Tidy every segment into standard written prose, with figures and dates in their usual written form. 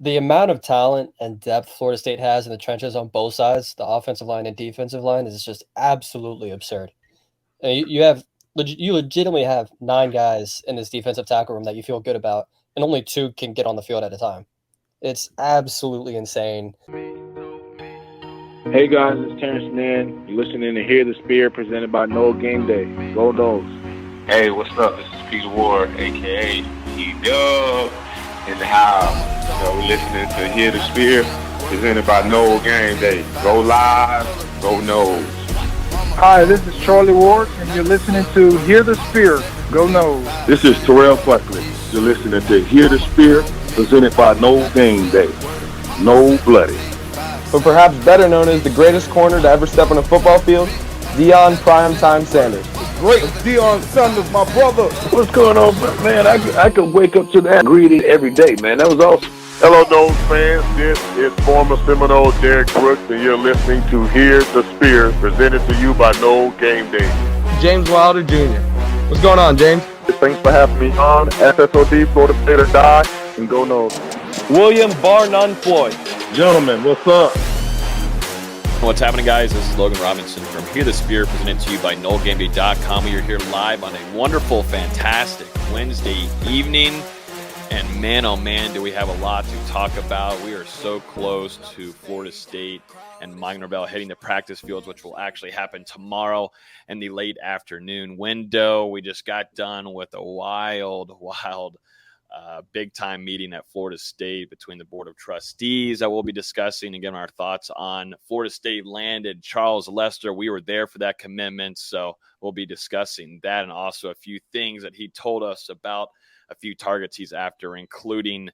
the amount of talent and depth Florida State has in the trenches on both sides, the offensive line and defensive line, is just absolutely absurd. You legitimately have 9 guys in this defensive tackle room that you feel good about, and only 2 can get on the field at a time. It's absolutely insane. Hey guys, it's Terrence Nan. You're listening to Hear the Spirit presented by No Game Day. Go Noles. Hey, what's up? This is Peter Ward, aka E-Dub, in the house. We're listening to Hear the Spirit presented by No Game Day. Go Live, go Noles. Hi, this is Charlie Ward, and you're listening to Hear the Spirit. Go Noles. This is Terrell Buckley. You're listening to Hear the Spirit presented by No Game Day. No Bloody. But perhaps better known as the greatest corner to ever step on a football field, Deion Primetime Sanders. Great Deion Sanders, my brother. What's going on, man? I could wake up to that greeting every day, man. That was awesome. Hello, Noles fans. This is former Seminole Derek Brooks, and you're listening to Hear the Spirit, presented to you by No Game Day. James Wilder Jr. What's going on, James? Thanks for having me on. SSOD, Florida State or Die, and go Noles. William Bar None Floyd. Gentlemen, what's up? What's happening, guys? This is Logan Robinson from Hear the Spirit, presented to you by NoleGameDay.com. We are here live on a wonderful, fantastic Wednesday evening. And man, oh man, do we have a lot to talk about. We are so close to Florida State and Norvell hitting the practice fields, which will actually happen tomorrow in the late afternoon window. We just got done with a wild big-time meeting at Florida State between the Board of Trustees that we'll be discussing. Again, our thoughts on Florida State landed Charles Lester. We were there for that commitment, so we'll be discussing that and also a few things that he told us about a few targets he's after, including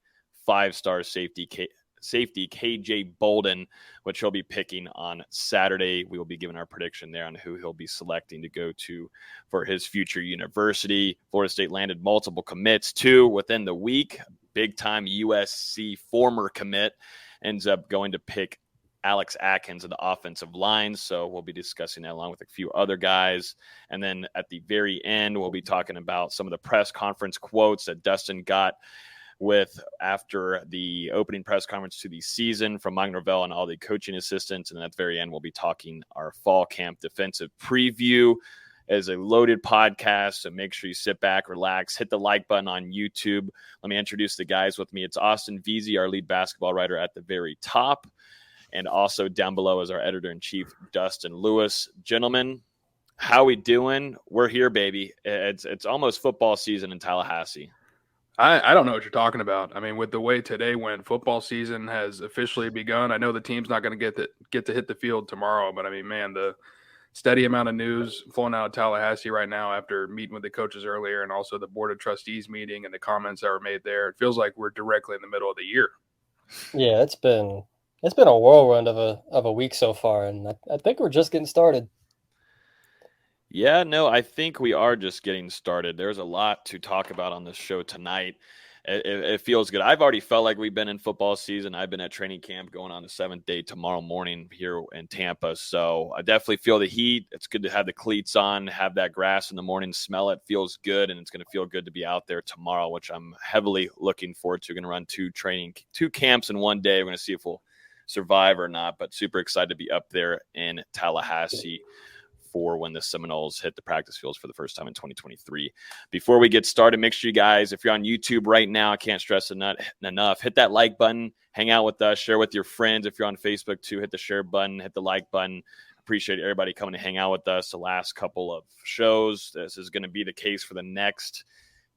5-star safety KJ Bolden, which he'll be picking on Saturday. We will be giving our prediction there on who he'll be selecting to go to for his future university. Florida State landed multiple commits too within the week. Big-time USC former commit ends up going to pick Alex Atkins in the offensive line. So we'll be discussing that along with a few other guys. And then at the very end, we'll be talking about some of the press conference quotes that Dustin got with after the opening press conference to the season from Mike Norvell and all the coaching assistants. And at the very end, we'll be talking our fall camp defensive preview as a loaded podcast. So make sure you sit back, relax, hit the like button on YouTube. Let me introduce the guys with me. It's Austin Veazey, our lead basketball writer, at the very top. And also down below is our editor-in-chief, Dustin Lewis. Gentlemen, how we doing? We're here, baby. It's almost football season in Tallahassee. I don't know what you're talking about. I mean, with the way today went, football season has officially begun. I know the team's not going to get to hit the field tomorrow, but I mean, man, the steady amount of news flowing out of Tallahassee right now after meeting with the coaches earlier and also the Board of Trustees meeting and the comments that were made there, it feels like we're directly in the middle of the year. Yeah, it's been a whirlwind of a week so far, and I think we're just getting started. Yeah, no, I think we are just getting started. There's a lot to talk about on this show tonight. It feels good. I've already felt like we've been in football season. I've been at training camp going on the 7th day tomorrow morning here in Tampa. So I definitely feel the heat. It's good to have the cleats on, have that grass in the morning, smell it, feels good. And it's going to feel good to be out there tomorrow, which I'm heavily looking forward to. Going to run two camps in one day. We're going to see if we'll survive or not, but super excited to be up there in Tallahassee for when the Seminoles hit the practice fields for the first time in 2023. Before we get started, make sure you guys, if you're on YouTube right now, I can't stress it enough, hit that like button, hang out with us, share with your friends. If you're on Facebook too, hit the share button, hit the like button. Appreciate everybody coming to hang out with us the last couple of shows. This is going to be the case for the next,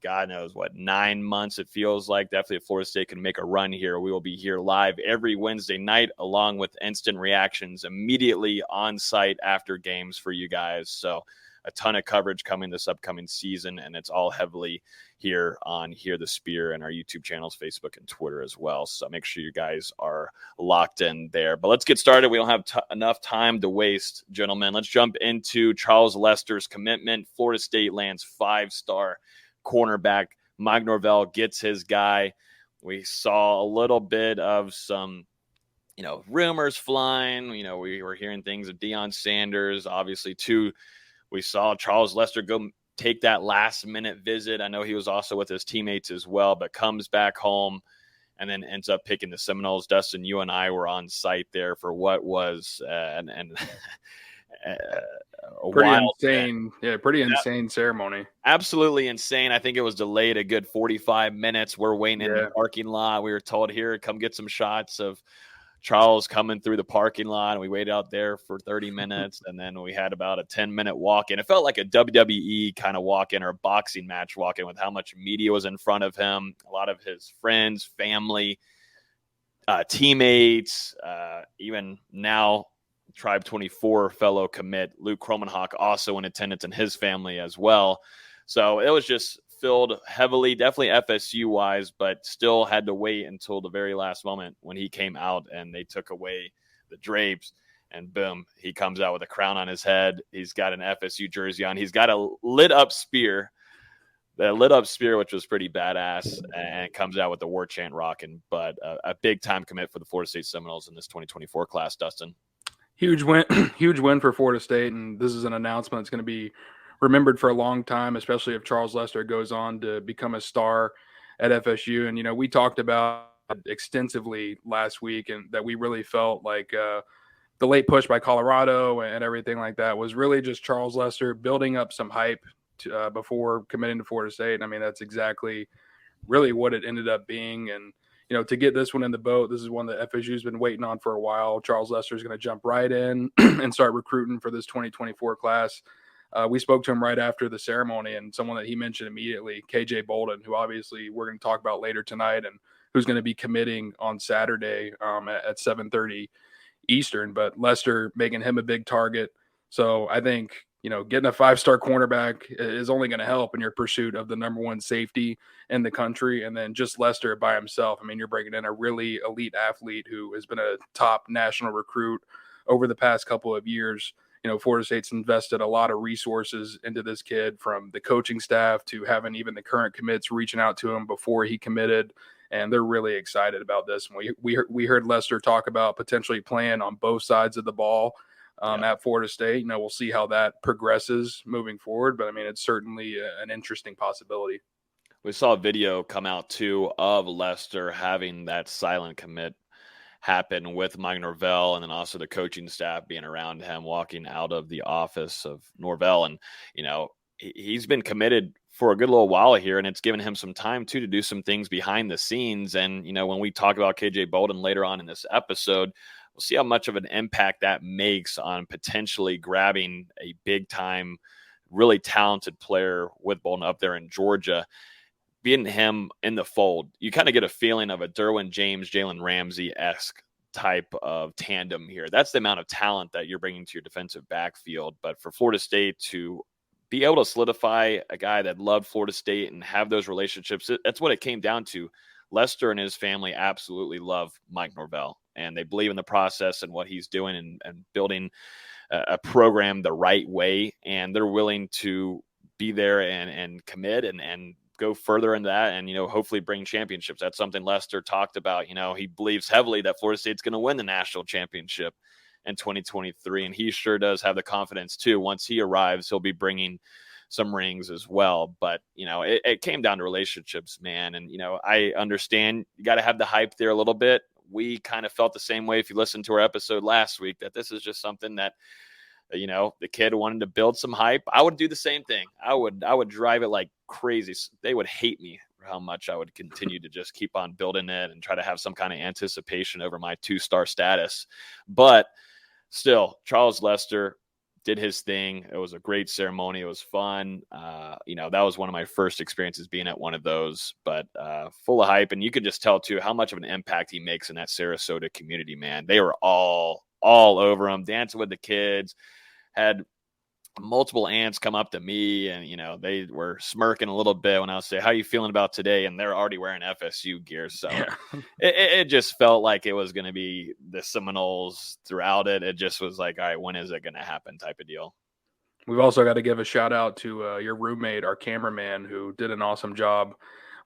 God knows what, 9 months it feels like. Definitely if Florida State can make a run here, we will be here live every Wednesday night along with instant reactions immediately on site after games for you guys. So a ton of coverage coming this upcoming season, and it's all heavily here on Hear the Spear and our YouTube channels, Facebook and Twitter as well. So make sure you guys are locked in there. But let's get started. We don't have enough time to waste, gentlemen. Let's jump into Charles Lester's commitment. Florida State lands 5-star cornerback. Mike Norvell gets his guy. We saw a little bit of some, rumors flying. We were hearing things of Deion Sanders, obviously, too. We saw Charles Lester go take that last-minute visit. I know he was also with his teammates as well, but comes back home and then ends up picking the Seminoles. Dustin, you and I were on site there for what was a pretty wild insane. Yeah, pretty insane ceremony. Absolutely insane. I think it was delayed a good 45 minutes. We're waiting in the parking lot. We were told, here, come get some shots of Charles coming through the parking lot, and we waited out there for 30 minutes, and then we had about a 10-minute walk-in. It felt like a WWE kind of walk-in or a boxing match walk-in with how much media was in front of him, a lot of his friends, family, teammates, even now Tribe 24 fellow commit Luke Kromenhoek also in attendance, and his family as well. So it was just filled heavily, definitely FSU wise, but still had to wait until the very last moment when he came out and they took away the drapes, and boom, he comes out with a crown on his head. He's got an FSU jersey on. He's got a lit up spear, which was pretty badass, and comes out with the war chant rocking. But a big time commit for the Florida State Seminoles in this 2024 class, Dustin. Huge win for Florida State, and this is an announcement that's going to be remembered for a long time, especially if Charles Lester goes on to become a star at FSU. And, we talked about it extensively last week, and that we really felt like the late push by Colorado and everything like that was really just Charles Lester building up some hype before committing to Florida State. I mean, that's exactly really what it ended up being. And, to get this one in the boat, this is one that FSU's been waiting on for a while. Charles Lester is going to jump right in and start recruiting for this 2024 class. We spoke to him right after the ceremony, and someone that he mentioned immediately, KJ Bolden, who obviously we're going to talk about later tonight, and who's going to be committing on Saturday at 7:30 Eastern. But Lester making him a big target. So I think, getting a 5-star cornerback is only going to help in your pursuit of the number one safety in the country. And then just Lester by himself, I mean, you're bringing in a really elite athlete who has been a top national recruit over the past couple of years. Florida State's invested a lot of resources into this kid, from the coaching staff to having even the current commits reaching out to him before he committed. And they're really excited about this. And we heard Lester talk about potentially playing on both sides of the ball at Florida State. We'll see how that progresses moving forward. But, I mean, it's certainly an interesting possibility. We saw a video come out, too, of Lester having that silent commit happen with Mike Norvell, and then also the coaching staff being around him walking out of the office of Norvell. And, he's been committed for a good little while here, and it's given him some time, too, to do some things behind the scenes. And, when we talk about KJ Bolden later on in this episode, we'll see how much of an impact that makes on potentially grabbing a big-time, really talented player with Bolden up there in Georgia. Being him in the fold, you kind of get a feeling of a Derwin James, Jalen Ramsey-esque type of tandem here. That's the amount of talent that you're bringing to your defensive backfield. But for Florida State to be able to solidify a guy that loved Florida State and have those relationships, that's what it came down to. Lester and his family absolutely love Mike Norvell, and they believe in the process and what he's doing and building a program the right way. And they're willing to be there and commit and go further in that and, hopefully bring championships. That's something Lester talked about. He believes heavily that Florida State's going to win the national championship in 2023. And he sure does have the confidence too. Once he arrives, he'll be bringing some rings as well. But, it came down to relationships, man. And, I understand you got to have the hype there a little bit. We kind of felt the same way if you listened to our episode last week, that this is just something that, the kid wanted to build some hype. I would do the same thing. I would drive it like crazy. They would hate me for how much I would continue to just keep on building it and try to have some kind of anticipation over my 2-star status. But still, Charles Lester did his thing. It was a great ceremony. It was fun. That was one of my first experiences being at one of those, but full of hype. And you could just tell too how much of an impact he makes in that Sarasota community, man. They were all over him, dancing with the kids. Had multiple aunts come up to me and, they were smirking a little bit when I would say, how are you feeling about today? And they're already wearing FSU gear. So it just felt like it was going to be the Seminoles throughout it. It just was like, all right, when is it going to happen type of deal. We've also got to give a shout out to your roommate, our cameraman, who did an awesome job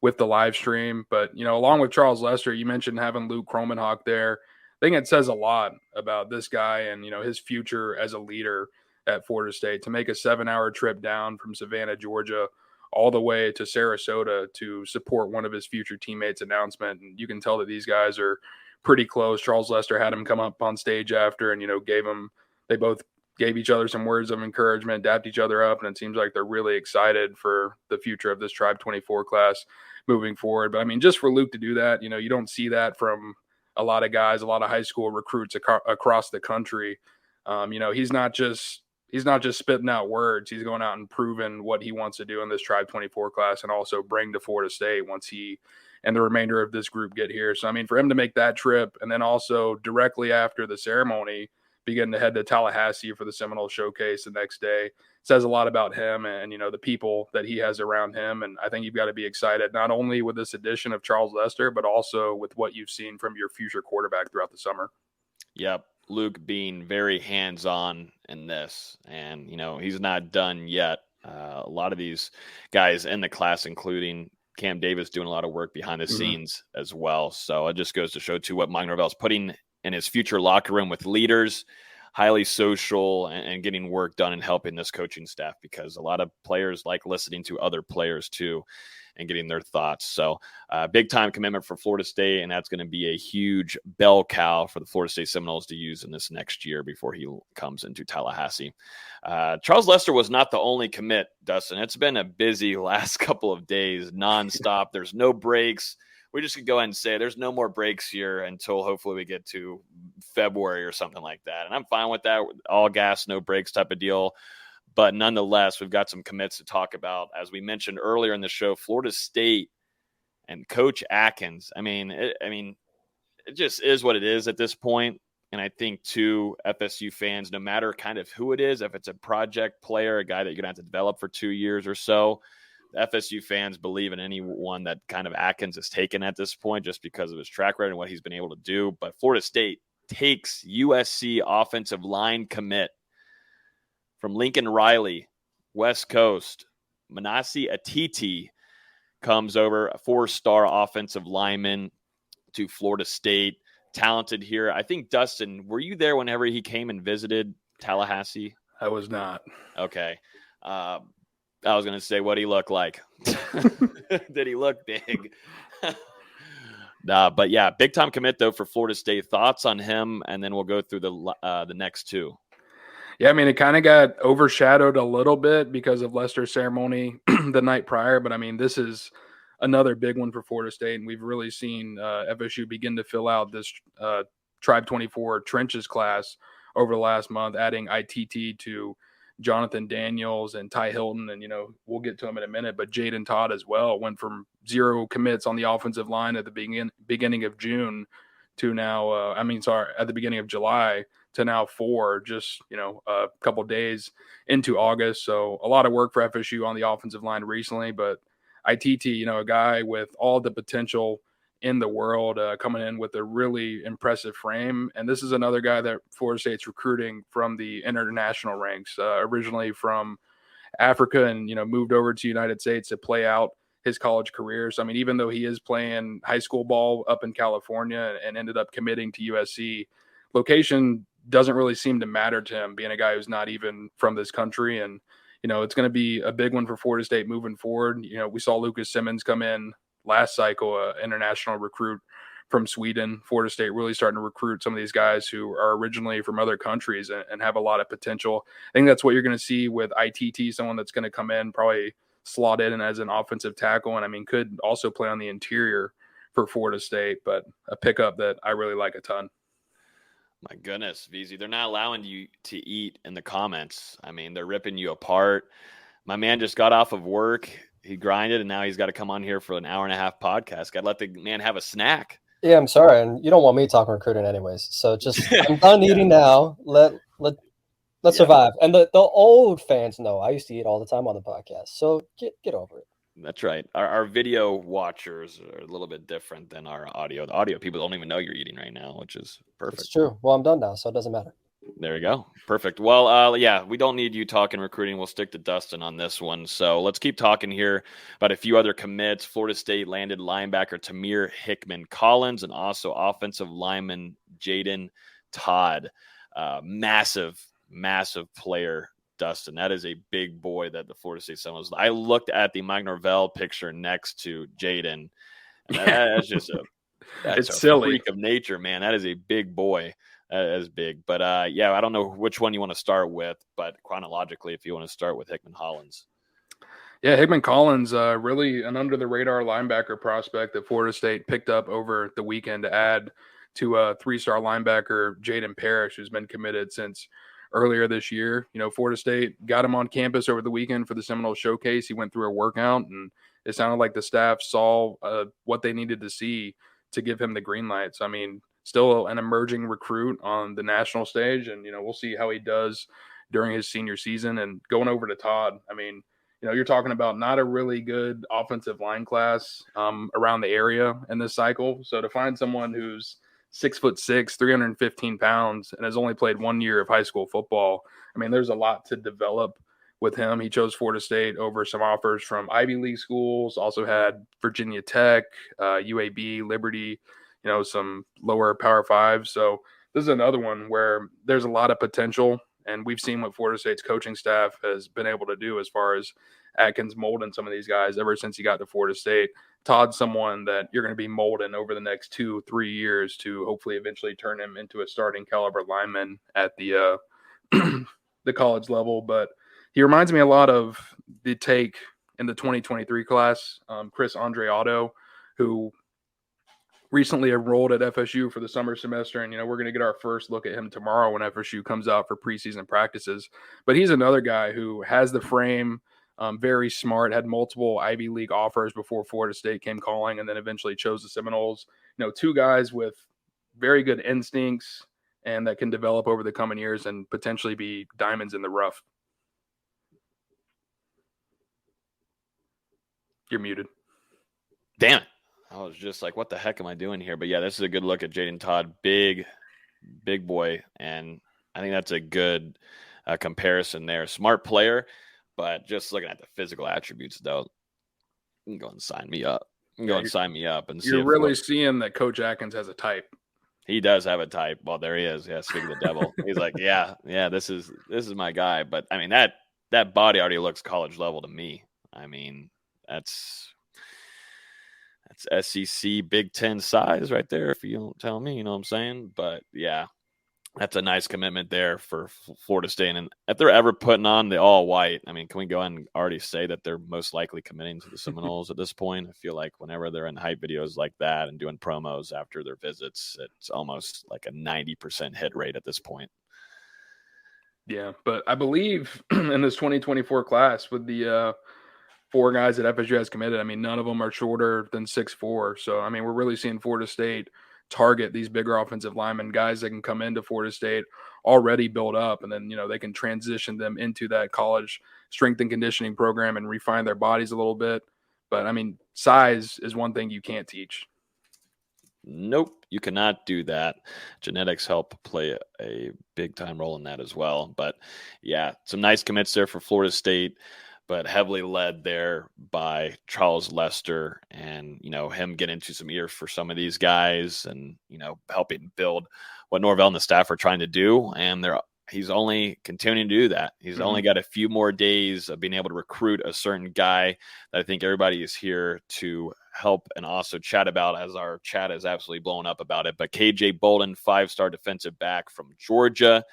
with the live stream. But, along with Charles Lester, you mentioned having Luke Kromenhoek there. I think it says a lot about this guy and, his future as a leader at Florida State, to make a 7-hour trip down from Savannah, Georgia, all the way to Sarasota to support one of his future teammates' announcement. And you can tell that these guys are pretty close. Charles Lester had him come up on stage after and, they both gave each other some words of encouragement, dapped each other up, and it seems like they're really excited for the future of this Tribe 24 class moving forward. But, just for Luke to do that, you don't see that from a lot of guys, a lot of high school recruits across the country. He's not just spitting out words. He's going out and proving what he wants to do in this Tribe 24 class and also bring to Florida State once he and the remainder of this group get here. So, for him to make that trip and then also directly after the ceremony, begin to head to Tallahassee for the Seminole Showcase the next day, says a lot about him and, the people that he has around him. And I think you've got to be excited, not only with this addition of Charles Lester, but also with what you've seen from your future quarterback throughout the summer. Yep. Luke being very hands-on in this, and, he's not done yet. A lot of these guys in the class, including Cam Davis, doing a lot of work behind the scenes as well. So it just goes to show, too, what Mike Norvell's putting in his future locker room with leaders, highly social, and getting work done and helping this coaching staff, because a lot of players like listening to other players too and getting their thoughts. So big time commitment for Florida State, and that's going to be a huge bell cow for the Florida State Seminoles to use in this next year before he comes into Tallahassee. Charles Lester was not the only commit, Dustin. It's been a busy last couple of days, nonstop. There's no breaks. We just could go ahead and say there's no more breaks here until hopefully we get to February or something like that. And I'm fine with that. All gas, no breaks type of deal. But nonetheless, we've got some commits to talk about. As we mentioned earlier in the show, Florida State and Coach Atkins. It just is what it is at this point. And I think, too, FSU fans, no matter kind of who it is, if it's a project player, a guy that you're going to have to develop for 2 years or so, FSU fans believe in anyone that kind of Atkins has taken at this point just because of his track record and what he's been able to do. But Florida State takes USC offensive line commit from Lincoln Riley, West Coast. Manasi Atiti comes over, a 4-star offensive lineman to Florida State. Talented here. I think, Dustin, were you there whenever he came and visited Tallahassee? I was not. Okay. I was going to say what he looked like. Did he look big? But yeah, big time commit though for Florida State. Thoughts on him, and then we'll go through the next two. Yeah, it kind of got overshadowed a little bit because of Lester's ceremony the night prior. But this is another big one for Florida State, and we've really seen FSU begin to fill out this Tribe 24 Trenches class over the last month, adding ITT to Jonathan Daniels and Ty Hilton, and we'll get to him in a minute, but Jaden Todd as well went from 0 commits on the offensive line at the beginning of June to now at the beginning of July to now 4, just a couple days into August. So a lot of work for FSU on the offensive line recently, but ITT, a guy with all the potential in the world, coming in with a really impressive frame. And this is another guy that Florida State's recruiting from the international ranks, originally from Africa, and moved over to the United States to play out his college career. So even though he is playing high school ball up in California and ended up committing to USC, location doesn't really seem to matter to him, being a guy who's not even from this country. And it's going to be a big one for Florida State moving forward. We saw Lucas Simmons come in last cycle, international recruit from Sweden. Florida State really starting to recruit some of these guys who are originally from other countries and have a lot of potential. I think that's what you're going to see with ITT, someone that's going to come in, probably slot in as an offensive tackle, and could also play on the interior for Florida State, but a pickup that I really like a ton. My goodness, VZ, they're not allowing you to eat in the comments. They're ripping you apart. My man just got off of work. He grinded, and now he's got to come on here for an hour-and-a-half podcast. Got to let the man have a snack. Yeah, I'm sorry, and you don't want me talking recruiting anyways. So just I'm done eating now. Let's survive. And the old fans know I used to eat all the time on the podcast. So get over it. That's right. Our video watchers are a little bit different than our audio. The audio people don't even know you're eating right now, which is perfect. It's true. Well, I'm done now, so it doesn't matter. There you go. Perfect. Well, yeah, we don't need you talking recruiting. We'll stick to Dustin on this one. So let's keep talking here about a few other commits. Florida State landed linebacker Tamir Hickman Collins and also offensive lineman Jaden Todd. Massive player Dustin. That is a big boy that the Florida State Seminoles. I looked at the Mike Norvell picture next to Jaden. That's just it's silly. Freak of nature, man. That is a big boy. That is big. But I don't know which one you want to start with, but chronologically, if you want to start with Hickman Hollins. Yeah, Hickman Collins, really an under-the-radar linebacker prospect that Florida State picked up over the weekend to add to a 3-star linebacker, Jaden Parrish, who's been committed since earlier this year. Florida State got him on campus over the weekend for the Seminole Showcase. He went through a workout, and it sounded like the staff saw what they needed to see to give him the green lights. I mean, still an emerging recruit on the national stage, and, we'll see how he does during his senior season. And going over to Todd, I mean, you're talking about not a really good offensive line class around the area in this cycle. So to find someone who's 6'6", 315 pounds, and has only played 1 year of high school football, I mean, there's a lot to develop with him. He chose Florida State over some offers from Ivy League schools, also had Virginia Tech, UAB, Liberty, some lower Power 5. So this is another one where there's a lot of potential. And we've seen what Florida State's coaching staff has been able to do as far as Atkins molding some of these guys ever since he got to Florida State. Todd's someone that you're going to be molding over the next 2-3 years to hopefully eventually turn him into a starting caliber lineman at the the college level. But he reminds me a lot of the take in the 2023 class, Chris Andre Otto, who recently enrolled at FSU for the summer semester. And, we're going to get our first look at him tomorrow when FSU comes out for preseason practices. But he's another guy who has the frame, very smart, had multiple Ivy League offers before Florida State came calling, and then eventually chose the Seminoles. Two guys with very good instincts and that can develop over the coming years and potentially be diamonds in the rough. You're muted. Damn it. I was just like, what the heck am I doing here? But yeah, this is a good look at Jaden Todd. Big boy. And I think that's a good comparison there. Smart player, but just looking at the physical attributes, though, you can go and sign me up. Sign me up. And you're really seeing that Coach Atkins has a type. He does have a type. Well, there he is. Yeah, speaking of the devil. He's like, yeah, this is my guy. But, I mean, that body already looks college level to me. I mean, that's SEC Big Ten size right there, if you don't tell me, you know what I'm saying? But, yeah, that's a nice commitment there for Florida State. And if they're ever putting on the all-white, I mean, can we go ahead and already say that they're most likely committing to the Seminoles at this point? I feel like whenever they're in hype videos like that and doing promos after their visits, it's almost like a 90% hit rate at this point. Yeah, but I believe in this 2024 class with the 4 guys that FSU has committed, I mean, none of them are shorter than 6'4". So, I mean, we're really seeing Florida State target these bigger offensive linemen, guys that can come into Florida State already built up, and then, they can transition them into that college strength and conditioning program and refine their bodies a little bit. But, I mean, size is one thing you can't teach. Nope, you cannot do that. Genetics help play a big-time role in that as well. But, yeah, some nice commits there for Florida State, but heavily led there by Charles Lester and, him getting into some ears for some of these guys and, helping build what Norvell and the staff are trying to do. And he's only continuing to do that. He's only got a few more days of being able to recruit a certain guy that I think everybody is here to help and also chat about, as our chat is absolutely blowing up about it. But KJ Bolden, 5-star defensive back from Georgia.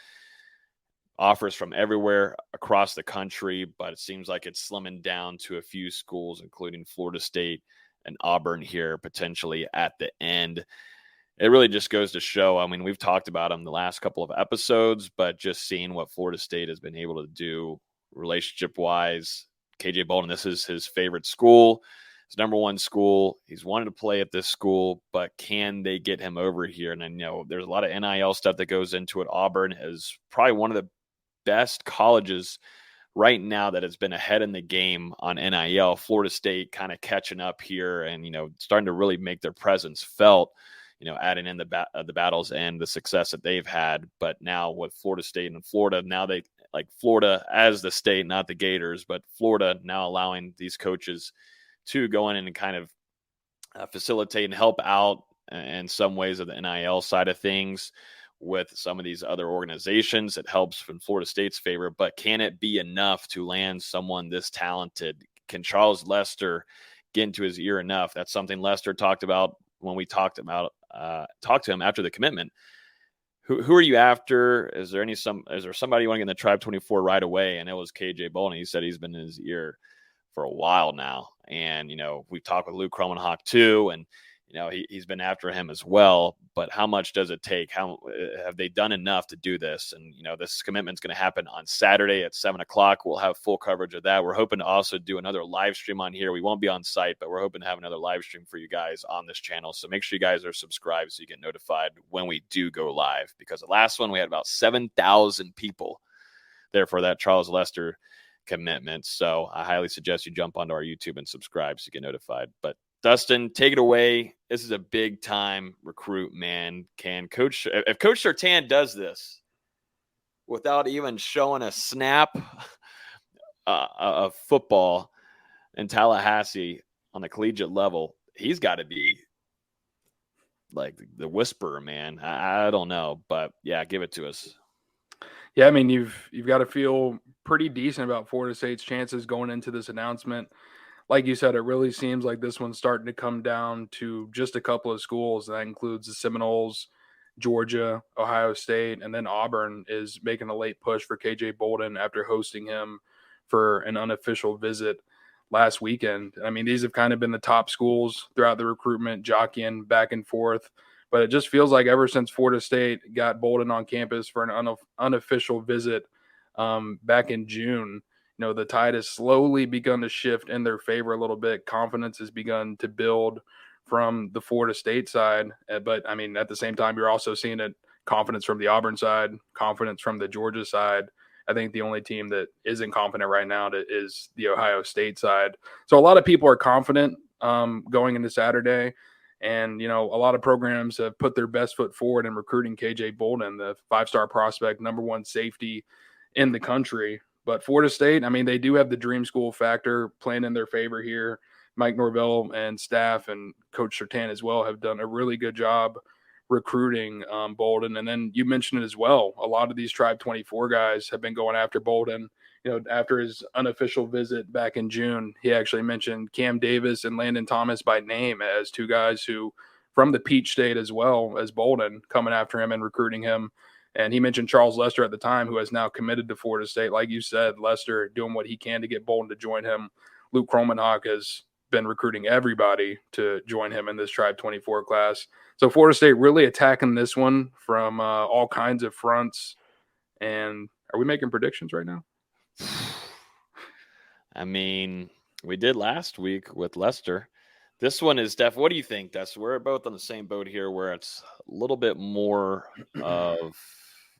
Offers from everywhere across the country, but it seems like it's slimming down to a few schools, including Florida State and Auburn here potentially at the end. It really just goes to show, I mean, we've talked about him the last couple of episodes, but just seeing what Florida State has been able to do relationship-wise. KJ Bolden, this is his favorite school, his number one school. He's wanted to play at this school, but can they get him over here? And I know there's a lot of NIL stuff that goes into it. Auburn is probably one of the best colleges right now that has been ahead in the game on NIL. Florida State kind of catching up here and, starting to really make their presence felt, adding in the battles and the success that they've had. But now with Florida State and Florida, now they like Florida as the state, not the Gators, but Florida now allowing these coaches to go in and kind of facilitate and help out in some ways of the NIL side of things, with some of these other organizations. It helps in Florida State's favor, but can it be enough to land someone this talented? Can Charles Lester get into his ear enough? That's something Lester talked about when we talked to him after the commitment. Who are you after? Is there somebody you want to get in the Tribe 24 right away? And it was KJ Bolden. He said he's been in his ear for a while now. And, we've talked with Luke Kromenhoek too. And, he's been after him as well. But how much does it take? How have they done enough to do this? And, this commitment's going to happen on Saturday at 7:00. We'll have full coverage of that. We're hoping to also do another live stream on here. We won't be on site, but we're hoping to have another live stream for you guys on this channel. So make sure you guys are subscribed so you get notified when we do go live, because the last one we had about 7,000 people there for that Charles Lester commitment. So I highly suggest you jump onto our YouTube and subscribe so you get notified. But Dustin, take it away. This is a big time recruit, man. If Coach Surtain does this without even showing a snap of football in Tallahassee on the collegiate level, he's got to be like the whisperer, man. I don't know, but yeah, give it to us. Yeah, I mean, you've got to feel pretty decent about Florida State's chances going into this announcement. Like you said, it really seems like this one's starting to come down to just a couple of schools. That includes the Seminoles, Georgia, Ohio State, and then Auburn is making a late push for KJ Bolden after hosting him for an unofficial visit last weekend. I mean, these have kind of been the top schools throughout the recruitment, jockeying back and forth. But it just feels like ever since Florida State got Bolden on campus for an unofficial visit back in June, the tide has slowly begun to shift in their favor a little bit. Confidence has begun to build from the Florida State side. But, I mean, at the same time, you're also seeing it confidence from the Auburn side, confidence from the Georgia side. I think the only team that isn't confident right now is the Ohio State side. So a lot of people are confident going into Saturday. And, a lot of programs have put their best foot forward in recruiting KJ Bolden, the 5-star prospect, #1 safety in the country. But Florida State, I mean, they do have the dream school factor playing in their favor here. Mike Norvell and staff and Coach Surtain as well have done a really good job recruiting Bolden. And then you mentioned it as well. A lot of these Tribe 24 guys have been going after Bolden. After his unofficial visit back in June, he actually mentioned Cam Davis and Landon Thomas by name as two guys who from the Peach State as well as Bolden coming after him and recruiting him. And he mentioned Charles Lester at the time, who has now committed to Florida State. Like you said, Lester doing what he can to get Bolden to join him. Luke Kromenhoek has been recruiting everybody to join him in this Tribe 24 class. So Florida State really attacking this one from all kinds of fronts. And are we making predictions right now? I mean, we did last week with Lester. This one is what do you think, Dustin? We're both on the same boat here where it's a little bit more of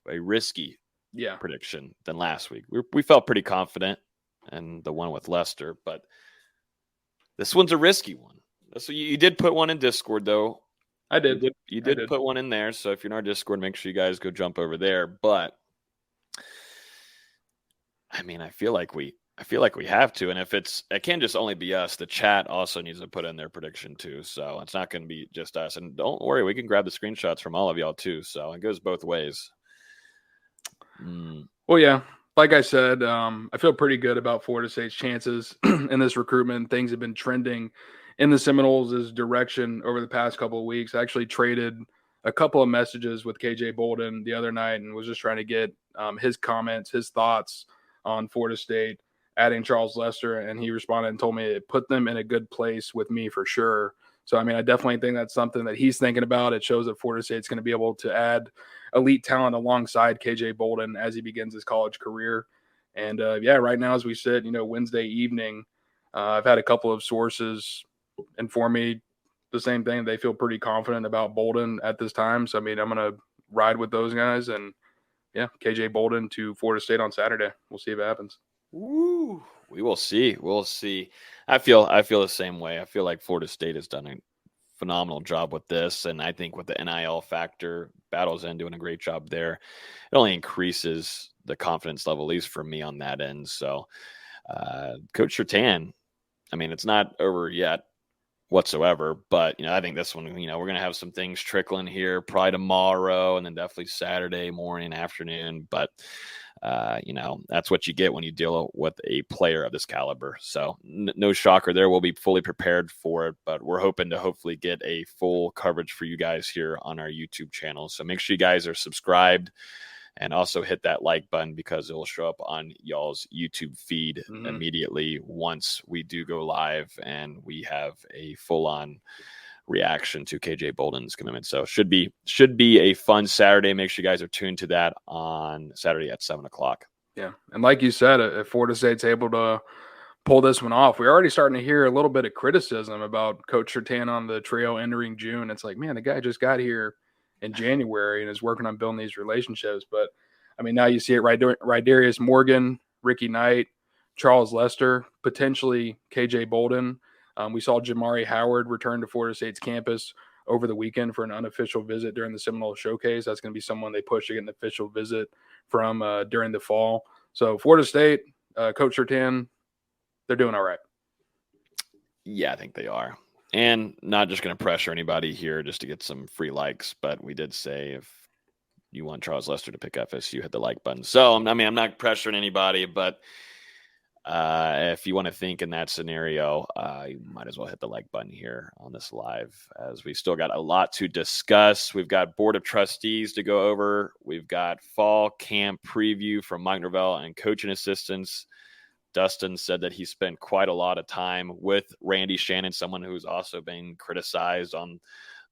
a risky prediction than last week. We felt pretty confident in the one with Lester, but this one's a risky one. So you did put one in Discord, though. I did. You did put one in there. So if you're in our Discord, make sure you guys go jump over there. But I mean, I feel like we have to. And if it can't just only be us, the chat also needs to put in their prediction too. So it's not going to be just us. And don't worry, we can grab the screenshots from all of y'all too. So it goes both ways. Well, yeah, like I said, I feel pretty good about Florida State's chances in this recruitment. Things have been trending in the Seminoles' direction over the past couple of weeks. I actually traded a couple of messages with KJ Bolden the other night and was just trying to get his comments, his thoughts on Florida State adding Charles Lester, and he responded and told me it put them in a good place with me for sure. So, I mean, I definitely think that's something that he's thinking about. It shows that Florida State's going to be able to add elite talent alongside KJ Bolden as he begins his college career. And, right now, as we said, Wednesday evening, I've had a couple of sources inform me the same thing. They feel pretty confident about Bolden at this time. So, I mean, I'm going to ride with those guys. And, KJ Bolden to Florida State on Saturday. We'll see if it happens. Woo. We will see. We'll see. I feel the same way. I feel like Florida State has done a phenomenal job with this. And I think with the NIL factor, Battle's End doing a great job there. It only increases the confidence level, at least for me on that end. So Coach Surtain, I mean, it's not over yet whatsoever. But, I think this one, we're going to have some things trickling here probably tomorrow and then definitely Saturday morning, afternoon. But, that's what you get when you deal with a player of this caliber. So no shocker there. We'll be fully prepared for it, but we're hoping to hopefully get a full coverage for you guys here on our YouTube channel. So make sure you guys are subscribed and also hit that like button because it will show up on y'all's YouTube feed immediately once we do go live and we have a full-on reaction to KJ Bolden's commitment. So should be a fun Saturday. Make sure you guys are tuned to that on Saturday at 7:00. Yeah. And like you said, if Florida State's able to pull this one off, we're already starting to hear a little bit of criticism about Coach Surtain on the trio entering June. It's like, man, the guy just got here in January and is working on building these relationships. But I mean, now you see it right. Darius Morgan, Ricky Knight, Charles Lester, potentially KJ Bolden. We saw Jamari Howard return to Florida State's campus over the weekend for an unofficial visit during the Seminole Showcase. That's going to be someone they push to get an official visit from during the fall. So Florida State, Coach Surtain, they're doing all right. Yeah, I think they are. And not just going to pressure anybody here just to get some free likes, but we did say if you want Charles Lester to pick FSU, hit the like button. So, I mean, I'm not pressuring anybody, but if you want to think in that scenario, you might as well hit the like button here on this live as we still got a lot to discuss. We've got Board of Trustees to go over. We've got fall camp preview from Mike Norvell and coaching assistants. Dustin said that he spent quite a lot of time with Randy Shannon, someone who's also been criticized on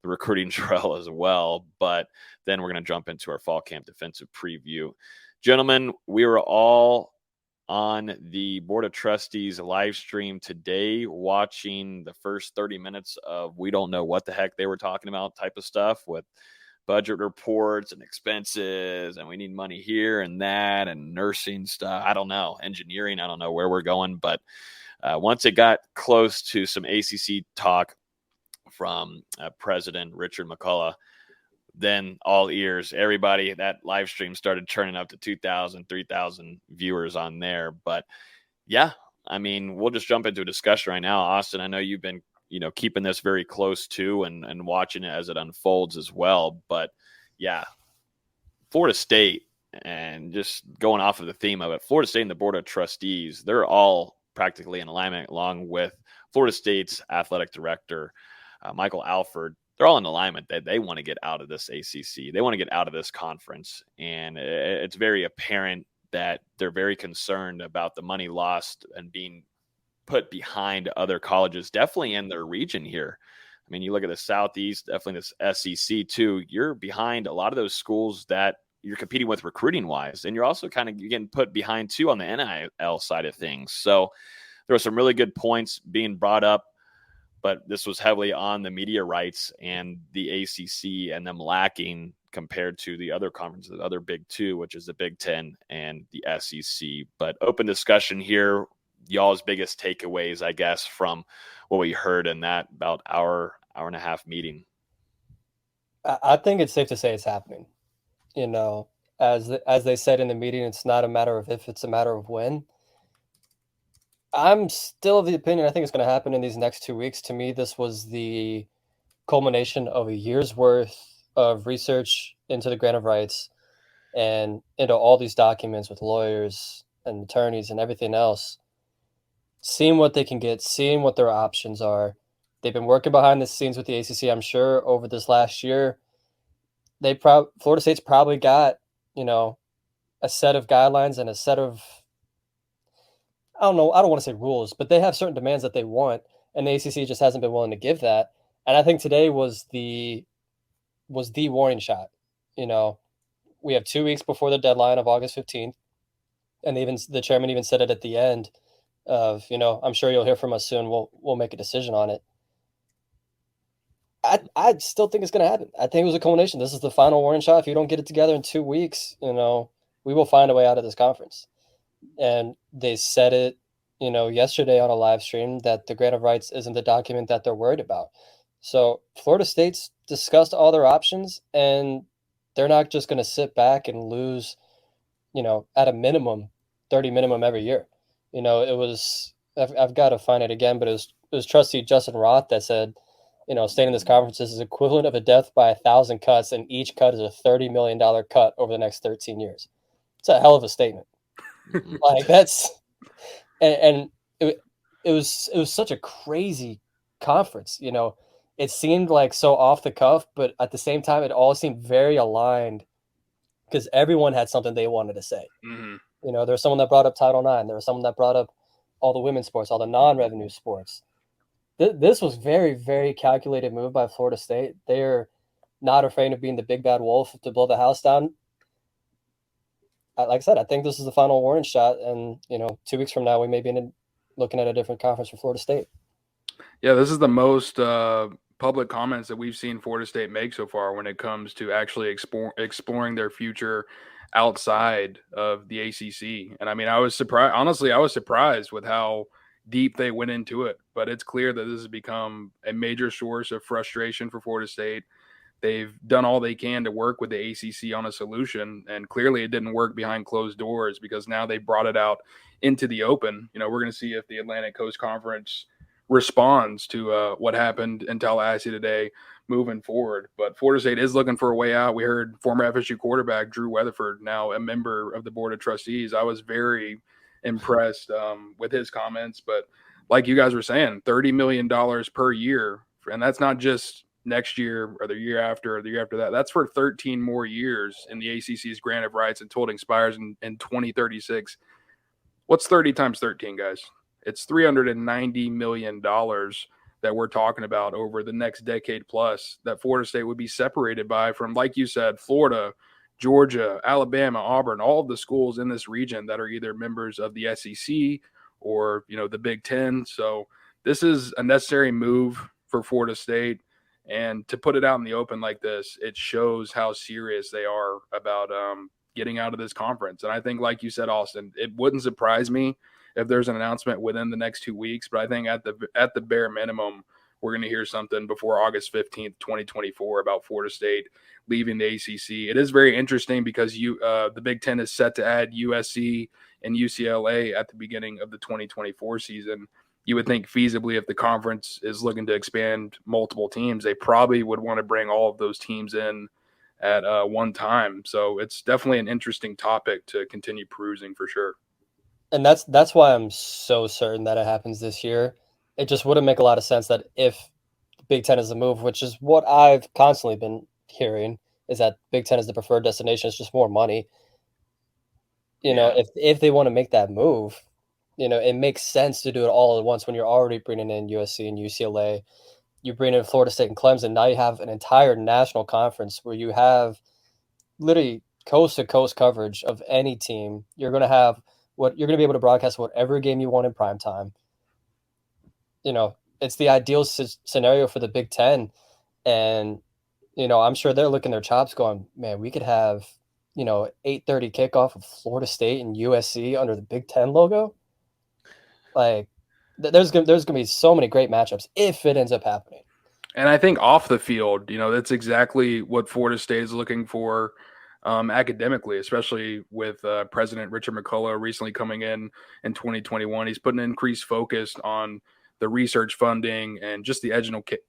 the recruiting trail as well. But then we're going to jump into our fall camp defensive preview. Gentlemen, we were all on the Board of Trustees live stream today, watching the first 30 minutes of we don't know what the heck they were talking about type of stuff with budget reports and expenses, and we need money here and that, and nursing stuff. I don't know, engineering. I don't know where we're going, but once it got close to some ACC talk from President Richard McCullough, then all ears, everybody, that live stream started turning up to 2,000, 3,000 viewers on there. But yeah, I mean, we'll just jump into a discussion right now. Austin, I know you've been, keeping this very close too and watching it as it unfolds as well. But yeah, Florida State, and just going off of the theme of it, Florida State and the Board of Trustees, they're all practically in alignment along with Florida State's athletic director, Michael Alford. They're all in alignment that they want to get out of this ACC. They want to get out of this conference. And it's very apparent that they're very concerned about the money lost and being put behind other colleges, definitely in their region here. I mean, you look at the Southeast, definitely this SEC too. You're behind a lot of those schools that you're competing with recruiting wise. And you're also kind of getting put behind too on the NIL side of things. So there were some really good points being brought up, but this was heavily on the media rights and the ACC and them lacking compared to the other conferences, the other Big Two, which is the Big Ten and the SEC. But open discussion here, y'all's biggest takeaways, I guess, from what we heard in that about hour and a half meeting. I think it's safe to say it's happening. As they said in the meeting, it's not a matter of if, it's a matter of when. I'm still of the opinion I think it's going to happen in these next 2 weeks. To me, this was the culmination of a year's worth of research into the grant of rights and into all these documents with lawyers and attorneys and everything else, seeing what they can get, seeing what their options are. They've been working behind the scenes with the ACC, I'm sure, over this last year. Florida State's probably got, a set of guidelines and a set of, I don't want to say rules, but they have certain demands that they want, and the ACC just hasn't been willing to give that. And I think today was the warning shot. We have 2 weeks before the deadline of August 15th, and the chairman even said it at the end of, I'm sure you'll hear from us soon. We'll make a decision on it. I still think it's going to happen. I think it was a culmination. This is the final warning shot. If you don't get it together in 2 weeks, we will find a way out of this conference. And they said it, yesterday on a live stream that the grant of rights isn't the document that they're worried about. So Florida State's discussed all their options, and they're not just going to sit back and lose, at a minimum, 30 minimum every year. It was, I've got to find it again, but it was was trustee Justin Roth that said, staying in this conference is equivalent of a death by 1,000 cuts, and each cut is a $30 million cut over the next 13 years. It's a hell of a statement. Like that's, and it was such a crazy conference. It seemed like so off the cuff, but at the same time, it all seemed very aligned because everyone had something they wanted to say. Mm-hmm. There was someone that brought up Title IX. There was someone that brought up all the women's sports, all the non-revenue sports. This was very, very calculated move by Florida State. They're not afraid of being the big bad wolf to blow the house down. Like I said, I think this is the final warning shot, and 2 weeks from now, we may be looking at a different conference for Florida State. Yeah, this is the most public comments that we've seen Florida State make so far when it comes to actually exploring their future outside of the ACC. And I mean, I was surprised. Honestly, I was surprised with how deep they went into it. But it's clear that this has become a major source of frustration for Florida State. They've done all they can to work with the ACC on a solution, and clearly it didn't work behind closed doors because now they brought it out into the open. We're going to see if the Atlantic Coast Conference responds to what happened in Tallahassee today moving forward. But Florida State is looking for a way out. We heard former FSU quarterback Drew Weatherford, now a member of the Board of Trustees. I was very impressed with his comments. But like you guys were saying, $30 million per year, and that's not just next year or the year after or the year after that. That's for 13 more years in the ACC's grant of rights until it expires in 2036. What's 30 times 13, guys? It's $390 million that we're talking about over the next decade plus that Florida State would be separated by from, like you said, Florida, Georgia, Alabama, Auburn, all of the schools in this region that are either members of the SEC or, the Big Ten. So this is a necessary move for Florida State. And to put it out in the open like this, it shows how serious they are about getting out of this conference. And I think, like you said, Austin, it wouldn't surprise me if there's an announcement within the next 2 weeks. But I think at the bare minimum, we're going to hear something before August 15th, 2024 about Florida State leaving the ACC. It is very interesting because the Big Ten is set to add USC and UCLA at the beginning of the 2024 season. You would think feasibly if the conference is looking to expand multiple teams, they probably would want to bring all of those teams in at one time. So it's definitely an interesting topic to continue perusing for sure. And that's why I'm so certain that it happens this year. It just wouldn't make a lot of sense that if the Big Ten is the move, which is what I've constantly been hearing, is that Big Ten is the preferred destination. It's just more money. If they want to make that move, it makes sense to do it all at once when you're already bringing in USC and UCLA. You bring in Florida State and Clemson. Now you have an entire national conference where you have literally coast-to-coast coverage of any team. You're going to be able to broadcast whatever game you want in prime time. It's the ideal scenario for the Big Ten. And, I'm sure they're licking their chops going, man, we could have, 8:30 kickoff of Florida State and USC under the Big Ten logo. Like, there's gonna be so many great matchups if it ends up happening. And I think off the field, that's exactly what Florida State is looking for academically, especially with President Richard McCullough recently coming in 2021. He's putting an increased focus on the research funding and just the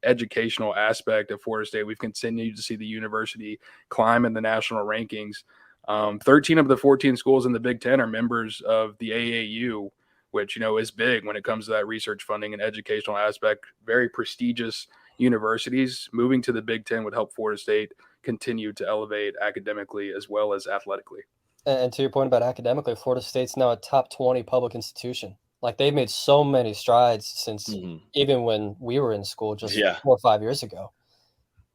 educational aspect of Florida State. We've continued to see the university climb in the national rankings. 13 of the 14 schools in the Big Ten are members of the AAU, which, is big when it comes to that research funding and educational aspect. Very prestigious universities. Moving to the Big Ten would help Florida State continue to elevate academically as well as athletically. And to your point about academically, Florida State's now a top 20 public institution. Like, they've made so many strides since even when we were in school just 4 or 5 years ago.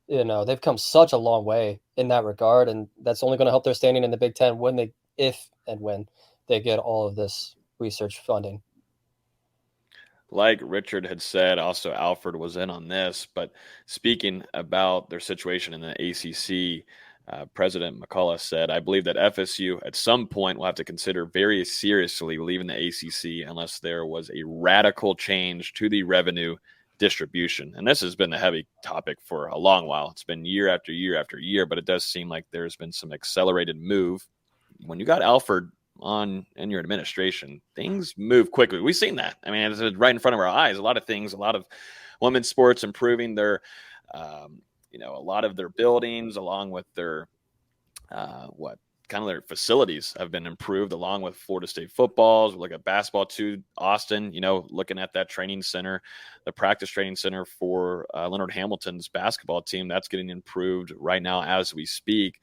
They've come such a long way in that regard, and that's only going to help their standing in the Big Ten if and when they get all of this research funding. Like Richard had said, also Alfred was in on this, but speaking about their situation in the ACC, President McCullough said, I believe that FSU at some point will have to consider very seriously leaving the ACC unless there was a radical change to the revenue distribution. And this has been a heavy topic for a long while. It's been year after year after year, but it does seem like there's been some accelerated move. When you got Alfred in your administration, things move quickly. We've seen that. I mean, it's right in front of our eyes. A lot of things, a lot of women's sports improving their, a lot of their buildings, along with their, their facilities have been improved, along with Florida State footballs. We look at basketball too. Austin, looking at that training center, the practice training center for Leonard Hamilton's basketball team, that's getting improved right now as we speak.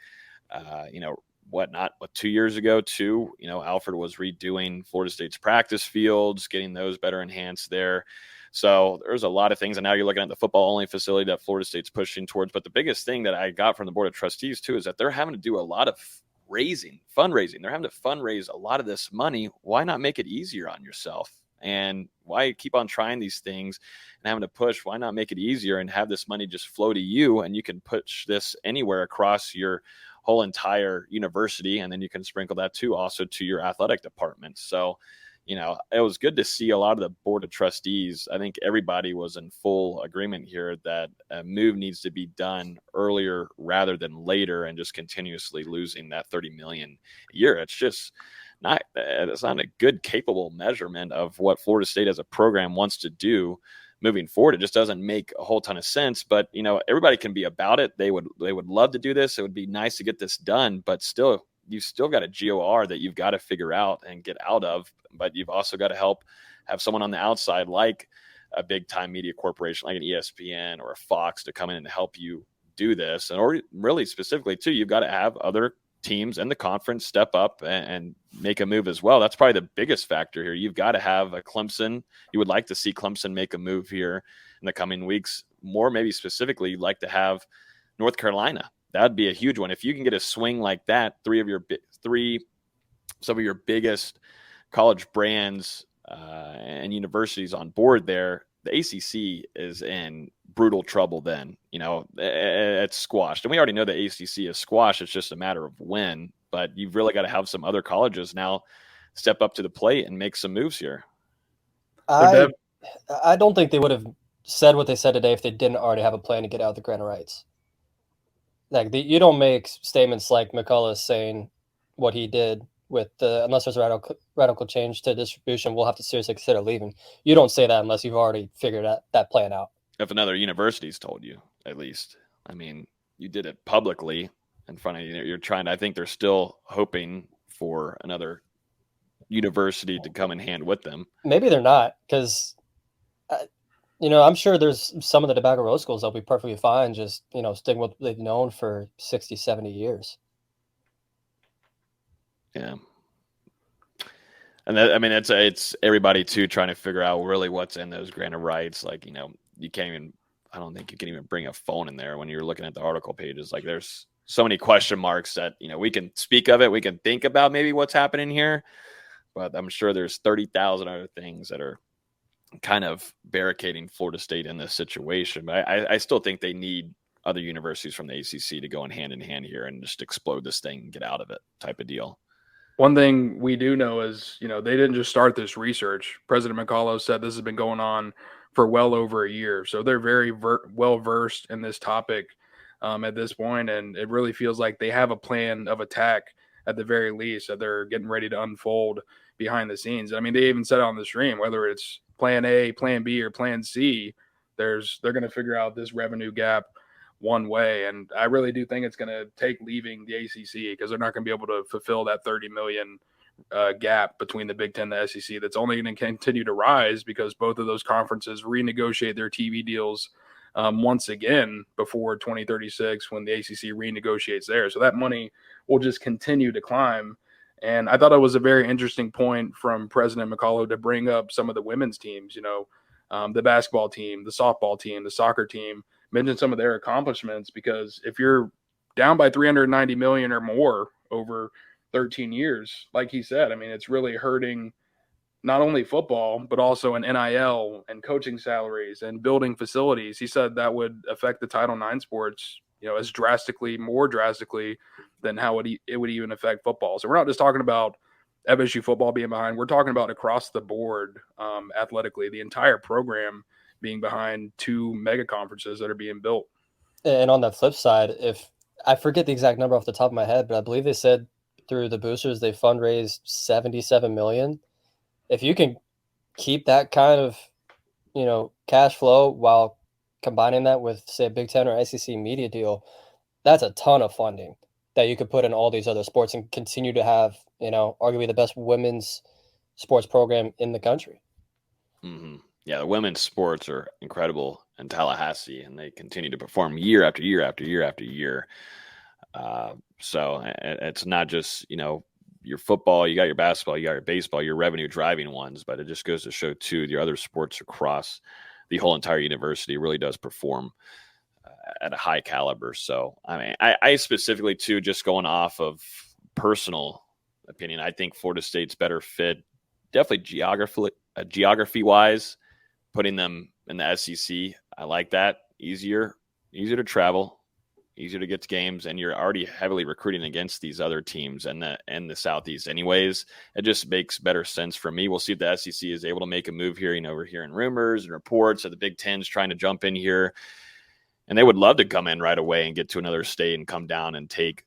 2 years ago too, Alfred was redoing Florida State's practice fields, getting those better enhanced there. So there's a lot of things. And now you're looking at the football only facility that Florida State's pushing towards. But the biggest thing that I got from the Board of Trustees too is that they're having to do a lot of fundraising. They're having to fundraise a lot of this money. Why not make it easier on yourself? And why keep on trying these things and having to push? Why not make it easier and have this money just flow to you, and you can push this anywhere across your whole entire university, and then you can sprinkle that too also to your athletic department. So, it was good to see a lot of the Board of Trustees. I think everybody was in full agreement here that a move needs to be done earlier rather than later, and just continuously losing that $30 million a year. It's just not a good, capable measurement of what Florida State as a program wants to do moving forward. It just doesn't make a whole ton of sense, but everybody can be about it. They would love to do this. It would be nice to get this done, but you've still got a GOR that you've got to figure out and get out of, but you've also got to have someone on the outside, like a big time media corporation, like an ESPN or a Fox, to come in and help you do this. Or really specifically too, you've got to have other teams in the conference step up and make a move as well. That's probably the biggest factor here. You've got to have a Clemson. You would like to see Clemson make a move here in the coming weeks. More maybe specifically, you'd like to have North Carolina. That'd be a huge one. If you can get a swing like that, some of your biggest college brands and universities on board there, the ACC is in brutal trouble then. It's squashed. And we already know the ACC is squashed. It's just a matter of when. But you've really got to have some other colleges now step up to the plate and make some moves here. I don't think they would have said what they said today if they didn't already have a plan to get out of the grant of rights. You don't make statements like McCullough saying what he did with unless there's a radical change to distribution, we'll have to seriously consider leaving. You don't say that unless you've already figured that plan out. If another university's told you, at least. I mean, you did it publicly in front of you. You're trying to, I think they're still hoping for another university to come in hand with them. Maybe they're not, because I'm sure there's some of the Tobacco Road schools that'll be perfectly fine just, sticking with what they've known for 60, 70 years. Yeah. And it's everybody too trying to figure out really what's in those grant of rights. Like, I don't think you can even bring a phone in there when you're looking at the article pages. Like, there's so many question marks that, we can speak of it. We can think about maybe what's happening here, but I'm sure there's 30,000 other things that are kind of barricading Florida State in this situation. But I still think they need other universities from the ACC to go in hand here and just explode this thing and get out of it type of deal. One thing we do know is, they didn't just start this research. President McCullough said this has been going on for well over a year. So they're very well versed in this topic at this point, and it really feels like they have a plan of attack at the very least that they're getting ready to unfold behind the scenes. I mean, they even said on the stream, whether it's plan A, plan B, or plan C, they're going to figure out this revenue gap one way. And I really do think it's going to take leaving the ACC, because they're not going to be able to fulfill that $30 million gap between the Big Ten and the SEC. That's only going to continue to rise because both of those conferences renegotiate their TV deals once again before 2036 when the ACC renegotiates there. So that money will just continue to climb. And I thought it was a very interesting point from President McCullough to bring up some of the women's teams, the basketball team, the softball team, the soccer team, mention some of their accomplishments, because if you're down by $390 million or more over 13 years, like he said, I mean, it's really hurting not only football, but also in NIL and coaching salaries and building facilities. He said that would affect the Title IX sports, as more drastically than how it would even affect football. So we're not just talking about FSU football being behind. We're talking about across the board athletically, the entire program being behind two mega conferences that are being built. And on the flip side, if I forget the exact number off the top of my head, but I believe they said through the boosters, they fundraised $77 million. If you can keep that kind of, cash flow while combining that with, say, a Big Ten or SEC media deal, that's a ton of funding that you could put in all these other sports and continue to have, arguably the best women's sports program in the country. Mm-hmm. Yeah, the women's sports are incredible in Tallahassee, and they continue to perform year after year after year after year. So it's not just, your football, you got your basketball, you got your baseball, your revenue driving ones, but it just goes to show too, your other sports across the whole entire university really does perform at a high caliber. So, I mean, I specifically too, just going off of personal opinion, I think Florida State's better fit, definitely geography wise, putting them in the SEC. I like that. Easier to travel, easier to get to games, and you're already heavily recruiting against these other teams and the Southeast anyways. It just makes better sense for me. We'll see if the SEC is able to make a move here. We're hearing rumors and reports that the Big Ten's trying to jump in here, and they would love to come in right away and get to another state and come down and take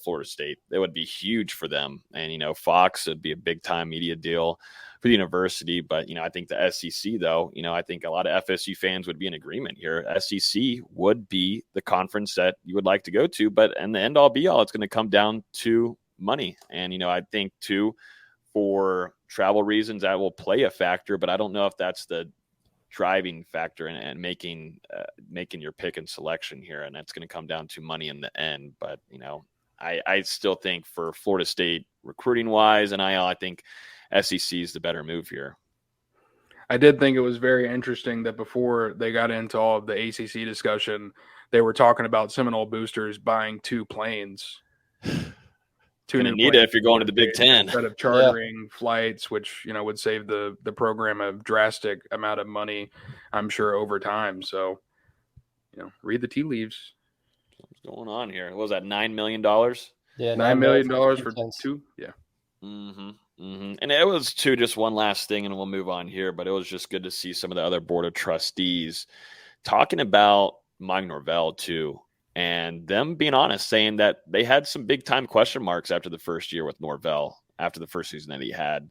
Florida State. That would be huge for them. And, Fox would be a big time media deal for the university. But, I think the SEC, though, I think a lot of FSU fans would be in agreement here. SEC would be the conference that you would like to go to. But in the end all be all, it's going to come down to money. And, I think, too, for travel reasons, that will play a factor. But I don't know if that's the driving factor and making your pick and selection here. And that's going to come down to money in the end. But, I still think for Florida State recruiting wise and I think SEC is the better move here. I did think it was very interesting that before they got into all of the ACC discussion, they were talking about Seminole boosters buying 2 planes. Two new need it if you're going to the Big Ten instead of chartering flights, which would save the program a drastic amount of money, I'm sure, over time. So, read the tea leaves. What's going on here? What was that, $9 million? Yeah, $9 million for 2. Yeah. Mm-hmm. Mm-hmm. And it was too, just one last thing, and we'll move on here. But it was just good to see some of the other board of trustees talking about Mike Norvell too, and them being honest, saying that they had some big time question marks after the first year with Norvell, after the first season that he had.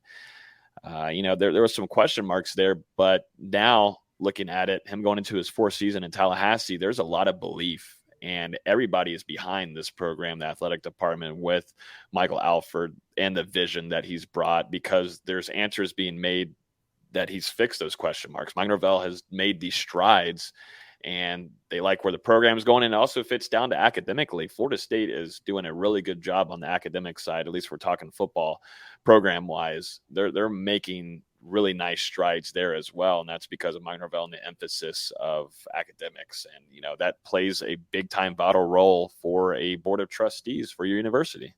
There was some question marks there, but now looking at it, him going into his 4th season in Tallahassee, there's a lot of belief. And everybody is behind this program, the athletic department, with Michael Alford and the vision that he's brought, because there's answers being made that he's fixed those question marks. Mike Norvell has made these strides, and they like where the program is going. And it also fits down to academically. Florida State is doing a really good job on the academic side. At least we're talking football program wise. They're making really nice strides there as well. And that's because of Mike Norvell and the emphasis of academics. And, that plays a big time vital role for a board of trustees for your university.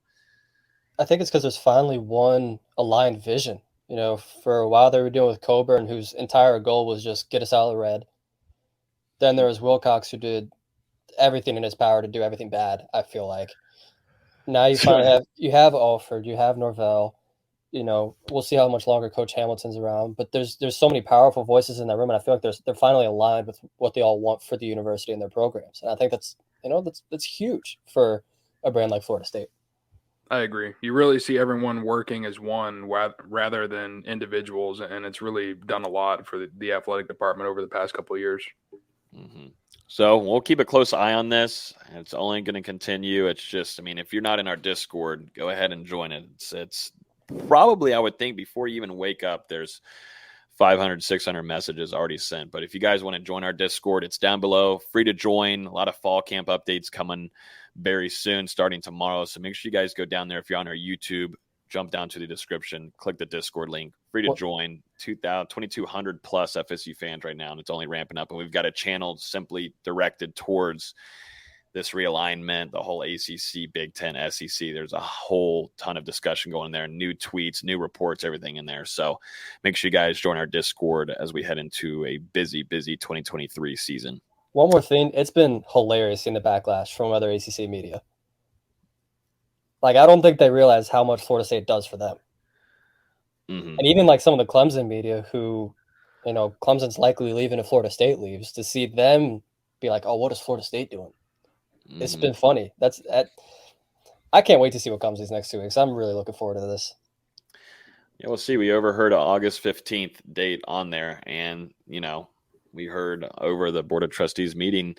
I think it's because there's finally one aligned vision. For a while they were dealing with Coburn, whose entire goal was just get us out of the red. Then there was Wilcox, who did everything in his power to do everything bad, I feel like. Now you finally have Alford, you have Norvell. We'll see how much longer Coach Hamilton's around, but there's so many powerful voices in that room, and I feel like they're finally aligned with what they all want for the university and their programs. And I think that's huge for a brand like Florida State. I agree. You really see everyone working as one rather than individuals, and it's really done a lot for the athletic department over the past couple of years. Mm-hmm. So we'll keep a close eye on this. It's only going to continue. It's just, if you're not in our Discord, go ahead and join it. It's probably, I would think, before you even wake up, there's 500, 600 messages already sent. But if you guys want to join our Discord, it's down below, free to join. A lot of fall camp updates coming very soon, starting tomorrow. So make sure you guys go down there. If you're on our YouTube, jump down to the description, click the Discord link, free to join. 2,200 plus FSU fans right now, and it's only ramping up. And we've got a channel simply directed towards this realignment, the whole ACC, Big Ten, SEC. There's a whole ton of discussion going there, new tweets, new reports, everything in there. So make sure you guys join our Discord as we head into a busy 2023 season. One more thing, it's been hilarious seeing the backlash from other ACC media. I don't think they realize how much Florida State does for them. Mm-hmm. And even some of the Clemson media who, Clemson's likely leaving if Florida State leaves, to see them be like, oh, what is Florida State doing? Mm-hmm. It's been funny. I can't wait to see what comes these next 2 weeks. I'm really looking forward to this. Yeah, we'll see. We overheard an August 15th date on there, and we heard over the Board of Trustees meeting.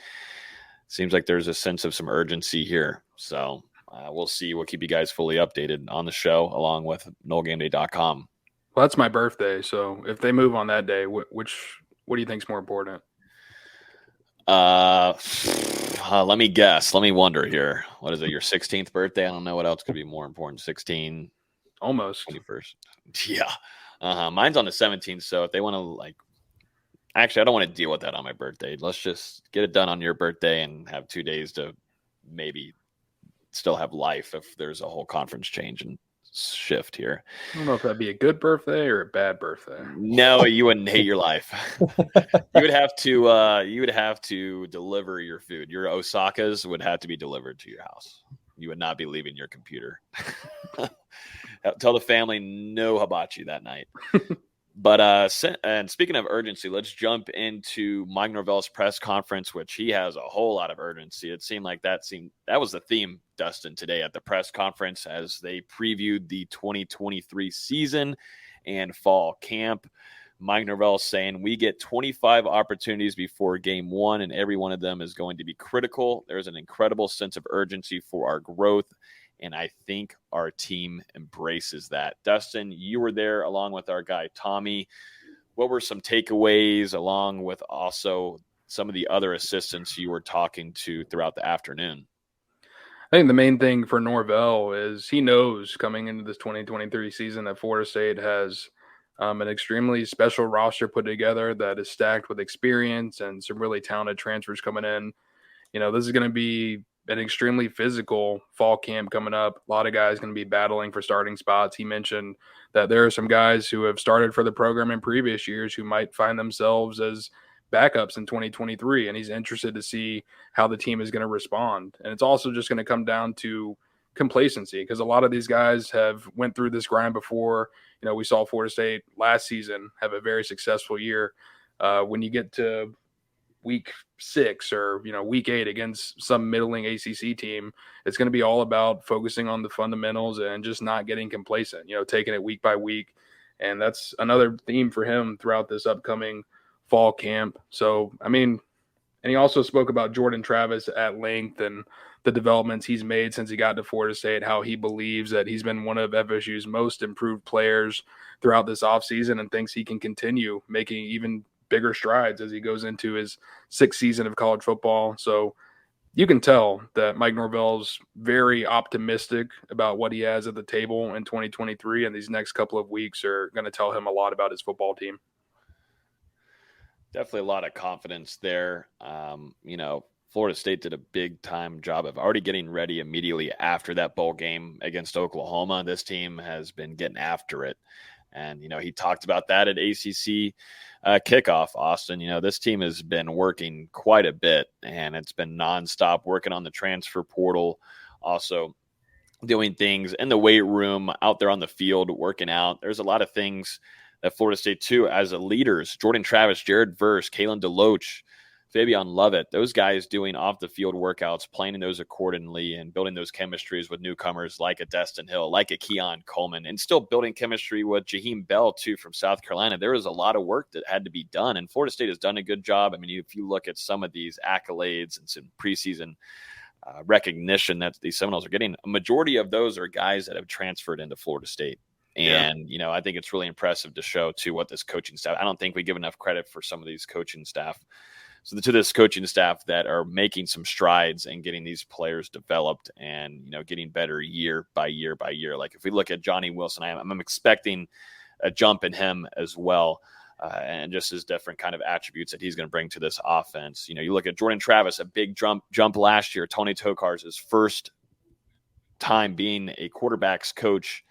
Seems like there's a sense of some urgency here. So we'll see. We'll keep you guys fully updated on the show along with NoelGameDay.com. Well, that's my birthday. So if they move on that day, what do you think is more important? Let me guess. Let me wonder here. What is it? Your 16th birthday? I don't know what else could be more important. 16, almost 21st. Yeah. Mine's on the 17th. So if they want to actually, I don't want to deal with that on my birthday. Let's just get it done on your birthday and have 2 days to maybe still have life if there's a whole conference change and shift here. I don't know if that'd be a good birthday or a bad birthday. No, you wouldn't hate your life. You would have to deliver your food. Your Osakas would have to be delivered to your house. You would not be leaving your computer. Tell the family no hibachi that night. But and speaking of urgency, let's jump into Mike Norvell's press conference, which he has a whole lot of urgency. It seemed like that was the theme, Dustin, today at the press conference as they previewed the 2023 season and fall camp. Mike Norvell saying we get 25 opportunities before game one, and every one of them is going to be critical. There's an incredible sense of urgency for our growth, and I think our team embraces that. Dustin, you were there along with our guy, Tommy. What were some takeaways along with also some of the other assistants you were talking to throughout the afternoon? I think the main thing for Norvell is he knows coming into this 2023 season that Florida State has an extremely special roster put together that is stacked with experience and some really talented transfers coming in. This is going to be an extremely physical fall camp coming up. A lot of guys going to be battling for starting spots. He mentioned that there are some guys who have started for the program in previous years who might find themselves as backups in 2023, and he's interested to see how the team is going to respond. And it's also just going to come down to complacency because a lot of these guys have went through this grind before. We saw Florida State last season have a very successful year. When you get to week 6 or week 8 against some middling ACC team, it's going to be all about focusing on the fundamentals and just not getting complacent, taking it week by week. And that's another theme for him throughout this upcoming fall camp. So, and he also spoke about Jordan Travis at length and the developments he's made since he got to Florida State, how he believes that he's been one of FSU's most improved players throughout this offseason and thinks he can continue making even bigger strides as he goes into his 6th season of college football. So you can tell that Mike Norvell's very optimistic about what he has at the table in 2023, and these next couple of weeks are going to tell him a lot about his football team. Definitely a lot of confidence there. Florida State did a big time job of already getting ready immediately after that bowl game against Oklahoma. This team has been getting after it. And, he talked about that at ACC kickoff, Austin. This team has been working quite a bit, and it's been nonstop working on the transfer portal, also doing things in the weight room, out there on the field, working out. There's a lot of things that Florida State, too, as a leaders, Jordan Travis, Jared Verse, Kalen DeLoach, Fabian Lovett, those guys doing off-the-field workouts, planning those accordingly, and building those chemistries with newcomers like a Destin Hill, like a Keon Coleman, and still building chemistry with Jaheim Bell, too, from South Carolina. There was a lot of work that had to be done, and Florida State has done a good job. If you look at some of these accolades and some preseason recognition that these Seminoles are getting, a majority of those are guys that have transferred into Florida State. And, I think it's really impressive to show, too, what this coaching staff – I don't think we give enough credit for some of these coaching staff. So to this coaching staff that are making some strides and getting these players developed and, getting better year by year by year. Like if we look at Johnny Wilson, I'm expecting a jump in him as well. And just his different kind of attributes that he's going to bring to this offense. You look at Jordan Travis, a big jump last year. Tony Tokar's his first time being a quarterback's coach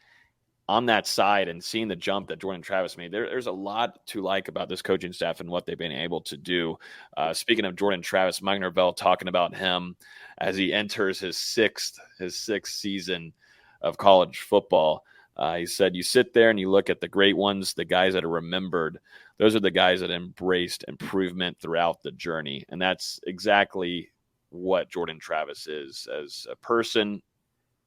on that side and seeing the jump that Jordan Travis made. There's a lot to like about this coaching staff and what they've been able to do. Speaking of Jordan Travis, Mike Norvell talking about him as he enters his sixth season of college football. He said, you sit there and you look at the great ones, the guys that are remembered. Those are the guys that embraced improvement throughout the journey. And that's exactly what Jordan Travis is as a person,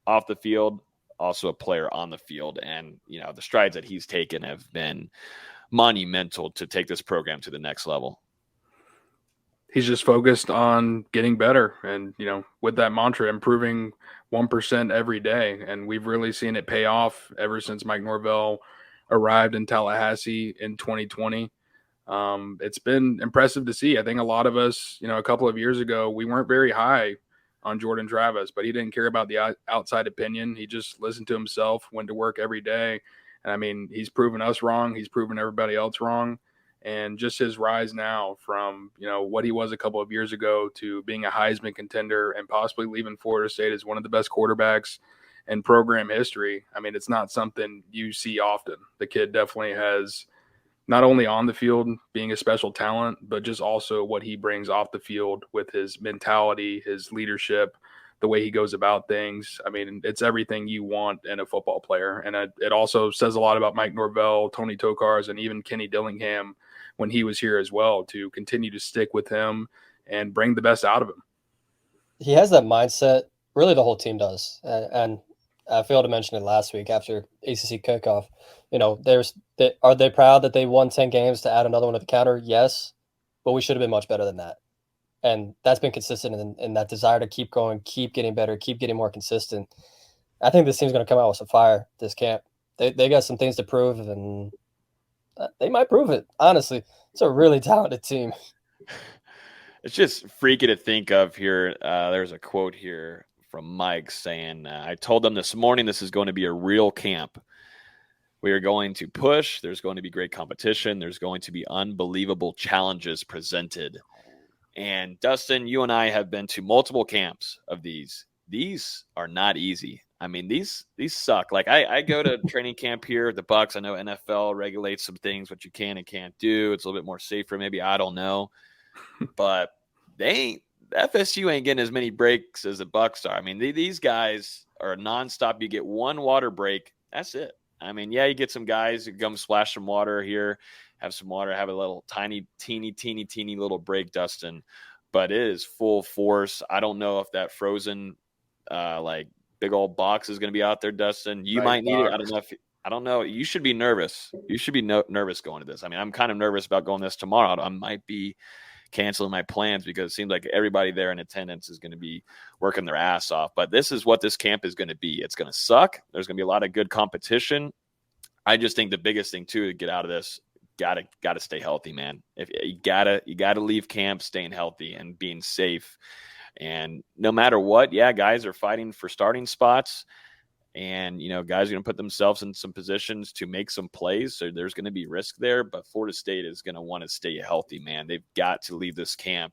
off the field, also a player on the field. And, the strides that he's taken have been monumental to take this program to the next level. He's just focused on getting better and, with that mantra, improving 1% every day. And we've really seen it pay off ever since Mike Norvell arrived in Tallahassee in 2020. It's been impressive to see. I think a lot of us, a couple of years ago, we weren't very high on Jordan Travis, but he didn't care about the outside opinion. He just listened to himself, went to work every day. And I mean, he's proven us wrong. He's proven everybody else wrong. And just his rise now from, what he was a couple of years ago to being a Heisman contender and possibly leaving Florida State as one of the best quarterbacks in program history. I mean, it's not something you see often. The kid definitely has, not only on the field being a special talent, but just also what he brings off the field with his mentality, his leadership, the way he goes about things. I mean, it's everything you want in a football player. And it also says a lot about Mike Norvell, Tony Tokars, and even Kenny Dillingham when he was here as well, to continue to stick with him and bring the best out of him. He has that mindset. Really, the whole team does. And I failed to mention it last week after ACC kickoff. Are they proud that they won 10 games to add another one to the counter? Yes, but we should have been much better than that. And that's been consistent in that desire to keep going, keep getting better, keep getting more consistent. I think this team's going to come out with some fire this camp. They got some things to prove, and they might prove it. Honestly, it's a really talented team. It's just freaky to think of here. There's a quote here from Mike saying, I told them this morning this is going to be a real camp. We are going to push. There's going to be great competition. There's going to be unbelievable challenges presented. And Dustin, you and I have been to multiple camps of these. These are not easy. I mean, these suck. Like I go to training camp here at the Bucks. I know NFL regulates some things, what you can and can't do. It's a little bit more safer, maybe. I don't know. But FSU ain't getting as many breaks as the Bucks are. I mean, these guys are nonstop. You get one water break. That's it. I mean, yeah, you get some guys who come splash some water here, have some water, have a little teeny little break, Dustin. But it is full force. I don't know if that frozen, big old box is going to be out there, Dustin. You might need it. I don't know. You should be nervous. You should be nervous going to this. I mean, I'm kind of nervous about going this tomorrow. I might be canceling my plans because it seems like everybody there in attendance is going to be working their ass off. But this is what this camp is going to be. It's going to suck. There's going to be a lot of good competition. I just think the biggest thing too to get out of this, gotta stay healthy, man. If you gotta leave camp staying healthy and being safe. And no matter what, yeah, guys are fighting for starting spots. And, guys are going to put themselves in some positions to make some plays. So there's going to be risk there. But Florida State is going to want to stay healthy, man. They've got to leave this camp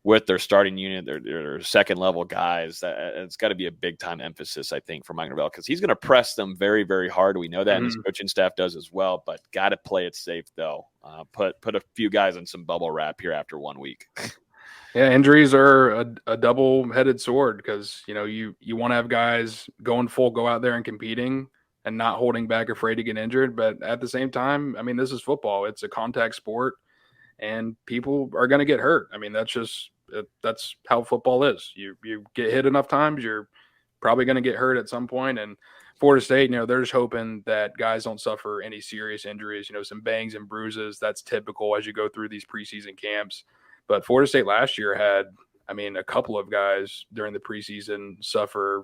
with their starting unit, their second-level guys. It's got to be a big-time emphasis, I think, for Mike Norvell, because he's going to press them very, very hard. We know that, and his coaching staff does as well. But got to play it safe, though. Put a few guys in some bubble wrap here after 1 week. Yeah, injuries are a double-headed sword because, you want to have guys going full, go out there and competing and not holding back, afraid to get injured. But at the same time, I mean, this is football. It's a contact sport, and people are going to get hurt. I mean, that's how football is. You get hit enough times, you're probably going to get hurt at some point. And Florida State, they're just hoping that guys don't suffer any serious injuries, some bangs and bruises. That's typical as you go through these preseason camps. But Florida State last year had, a couple of guys during the preseason suffer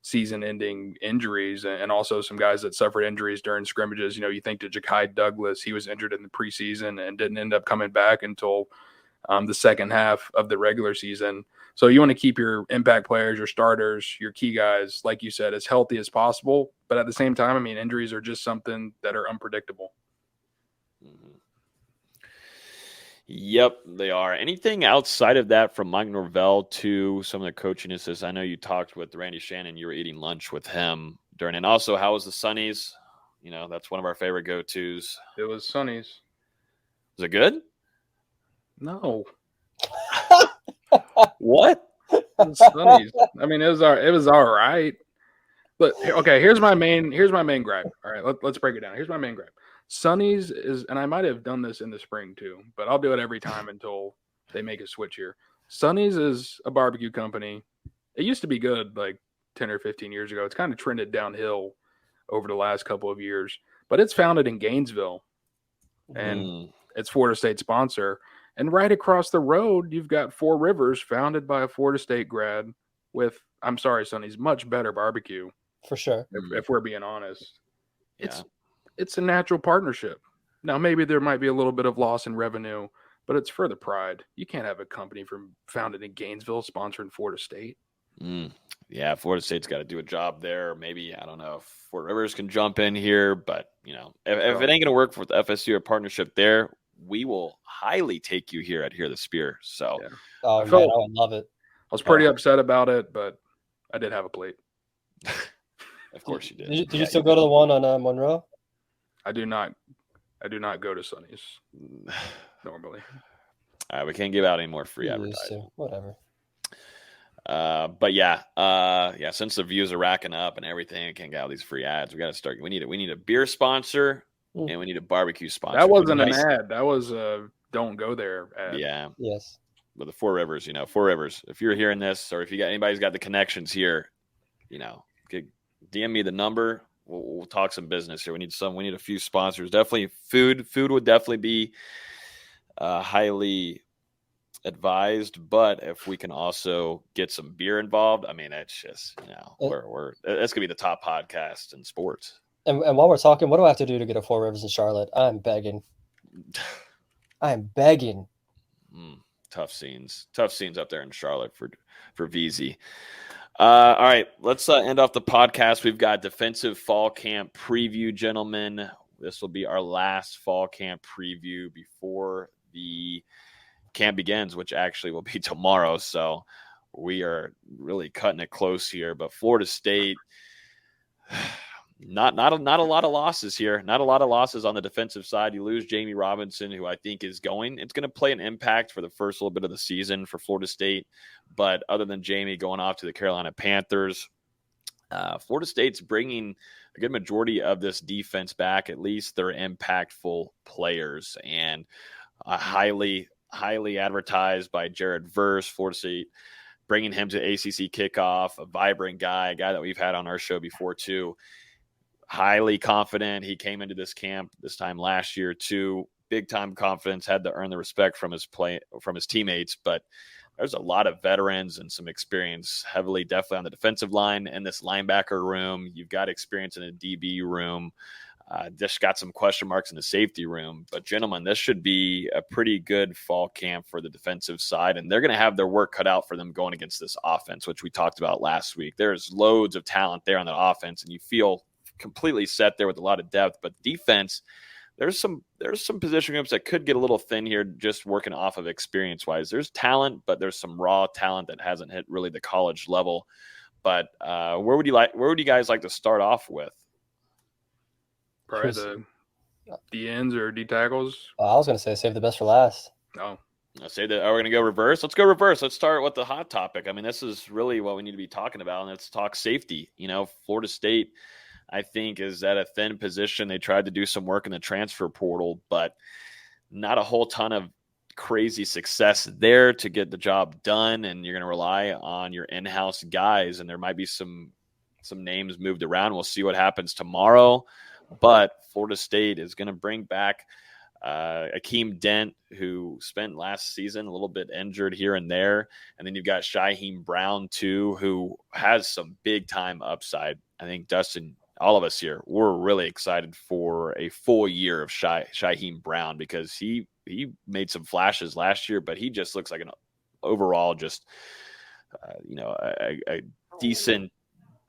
season-ending injuries, and also some guys that suffered injuries during scrimmages. You think to Ja'Kai Douglas, he was injured in the preseason and didn't end up coming back until the second half of the regular season. So you want to keep your impact players, your starters, your key guys, like you said, as healthy as possible. But at the same time, injuries are just something that are unpredictable. Mm-hmm. Yep, they are. Anything outside of that from Mike Norvell to some of the coaching assistants? I know you talked with Randy Shannon. You were eating lunch with him during. And also, how was the Sunnies? That's one of our favorite go-tos. It was Sunnies. Was it good? No. What? It was Sunnies. It was all right. But okay, here's my main gripe. All right, let's break it down. Here's my main gripe. Sunny's is, and I might have done this in the spring too, but I'll do it every time until they make a switch here. Sunny's is a barbecue company. It used to be good like 10 or 15 years ago. It's kind of trended downhill over the last couple of years, but it's founded in Gainesville, and it's Florida State sponsor. And right across the road, you've got Four Rivers, founded by a Florida State grad with, I'm sorry, Sonny's much better barbecue. For sure. If we're being honest. It's a natural partnership. Now, maybe there might be a little bit of loss in revenue, but it's for the pride. You can't have a company founded in Gainesville sponsoring Florida State. Yeah, Florida State's got to do a job there. Maybe, I don't know if Four Rivers can jump in here, but, you know, if it ain't going to work with the FSU or partnership there, we will highly take you here at Hear the Spear. So, I would love it. I was pretty upset about it, but I did have a plate. Of course you did. Did you still go to the one on Monroe? I do not go to Sonny's normally. All right, we can't give out any more free advertising. Whatever. But yeah, since the views are racking up and everything, I can't get all these free ads. We got to start. We need a beer sponsor and we need a barbecue sponsor. That wasn't an ad. That was a don't go there ad. Yeah. Yes. But the Four Rivers, Four Rivers. If you're hearing this, or if anybody's got the connections here, DM me the number. We'll talk some business here. We need a few sponsors. Definitely food. Food would definitely be highly advised, but if we can also get some beer involved, I mean, that's just that's gonna be the top podcast in sports. And while we're talking, what do I have to do to get a Four Rivers in Charlotte? I'm begging. Tough scenes up there in Charlotte for VZ. All right, let's end off the podcast. We've got defensive fall camp preview, gentlemen. This will be our last fall camp preview before the camp begins, which actually will be tomorrow. So we are really cutting it close here. But Florida State, not a lot of losses here. Not a lot of losses on the defensive side. You lose Jamie Robinson, who I think it's going to play an impact for the first little bit of the season for Florida State. But other than Jamie going off to the Carolina Panthers, Florida State's bringing a good majority of this defense back. At least they're impactful players, and highly advertised by Jared Verse. Florida State bringing him to ACC kickoff, a vibrant guy, a guy that we've had on our show before too. Highly confident. He came into this camp this time last year too. Big time confidence, had to earn the respect from his teammates, but there's a lot of veterans and some experience definitely on the defensive line and this linebacker room. You've got experience in the DB room. Just got some question marks in the safety room. But, gentlemen, this should be a pretty good fall camp for the defensive side, and they're going to have their work cut out for them going against this offense, which we talked about last week. There's loads of talent there on the offense, and you feel completely set there with a lot of depth. But defense, there's some position groups that could get a little thin here just working off of experience-wise. There's talent, but there's some raw talent that hasn't hit really the college level. But where would you guys like to start off with? Probably the ends or D tackles. I was going to say save the best for last. No. Let's say that. Are we going to go reverse? Let's go reverse. Let's start with the hot topic. I mean, this is really what we need to be talking about, and let's talk safety. Florida State, I think, is at a thin position. They tried to do some work in the transfer portal, but not a whole ton of crazy success there to get the job done, and you're going to rely on your in-house guys, and there might be some names moved around. We'll see what happens tomorrow. But Florida State is going to bring back Akeem Dent, who spent last season a little bit injured here and there. And then you've got Shyheim Brown, too, who has some big-time upside. I think, Dustin, all of us here, we're really excited for a full year of Shyheim Brown because he made some flashes last year, but he just looks like an overall just, a decent,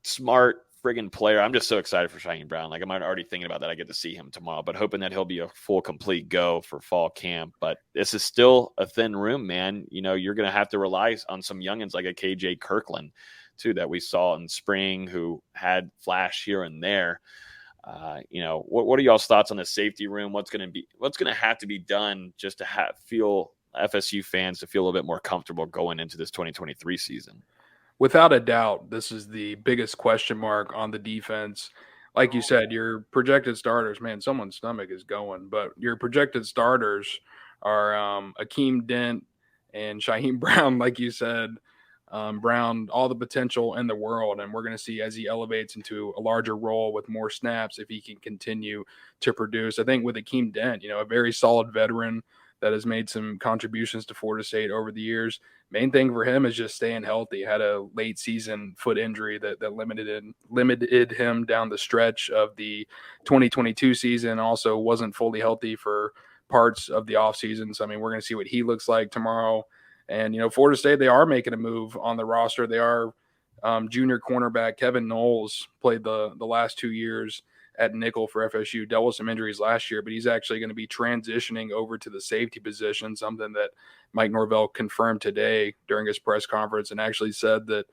smart, friggin' player. I'm just so excited for Shyheim Brown. Like, I'm already thinking about that. I get to see him tomorrow, but hoping that he'll be a full, complete go for fall camp. But this is still a thin room, man. You're going to have to rely on some youngins like a KJ Kirkland, too, that we saw in spring who had flash here and there. What are y'all's thoughts on the safety room? What's going to have to be done just to feel FSU fans to feel a little bit more comfortable going into this 2023 season? Without a doubt, this is the biggest question mark on the defense. Like you said, your projected starters, man, someone's stomach is going, but your projected starters are Akeem Dent and Shyheim Brown, like you said. Brown, all the potential in the world, and we're going to see as he elevates into a larger role with more snaps if he can continue to produce. I think with Akeem Dent, a very solid veteran that has made some contributions to Florida State over the years. Main thing for him is just staying healthy. Had a late season foot injury that limited him down the stretch of the 2022 season. Also wasn't fully healthy for parts of the offseason. So, we're going to see what he looks like tomorrow. And, Florida State, they are making a move on the roster. They are junior cornerback Kevin Knowles played the last 2 years at nickel for FSU, dealt with some injuries last year, but he's actually going to be transitioning over to the safety position, something that Mike Norvell confirmed today during his press conference, and actually said that,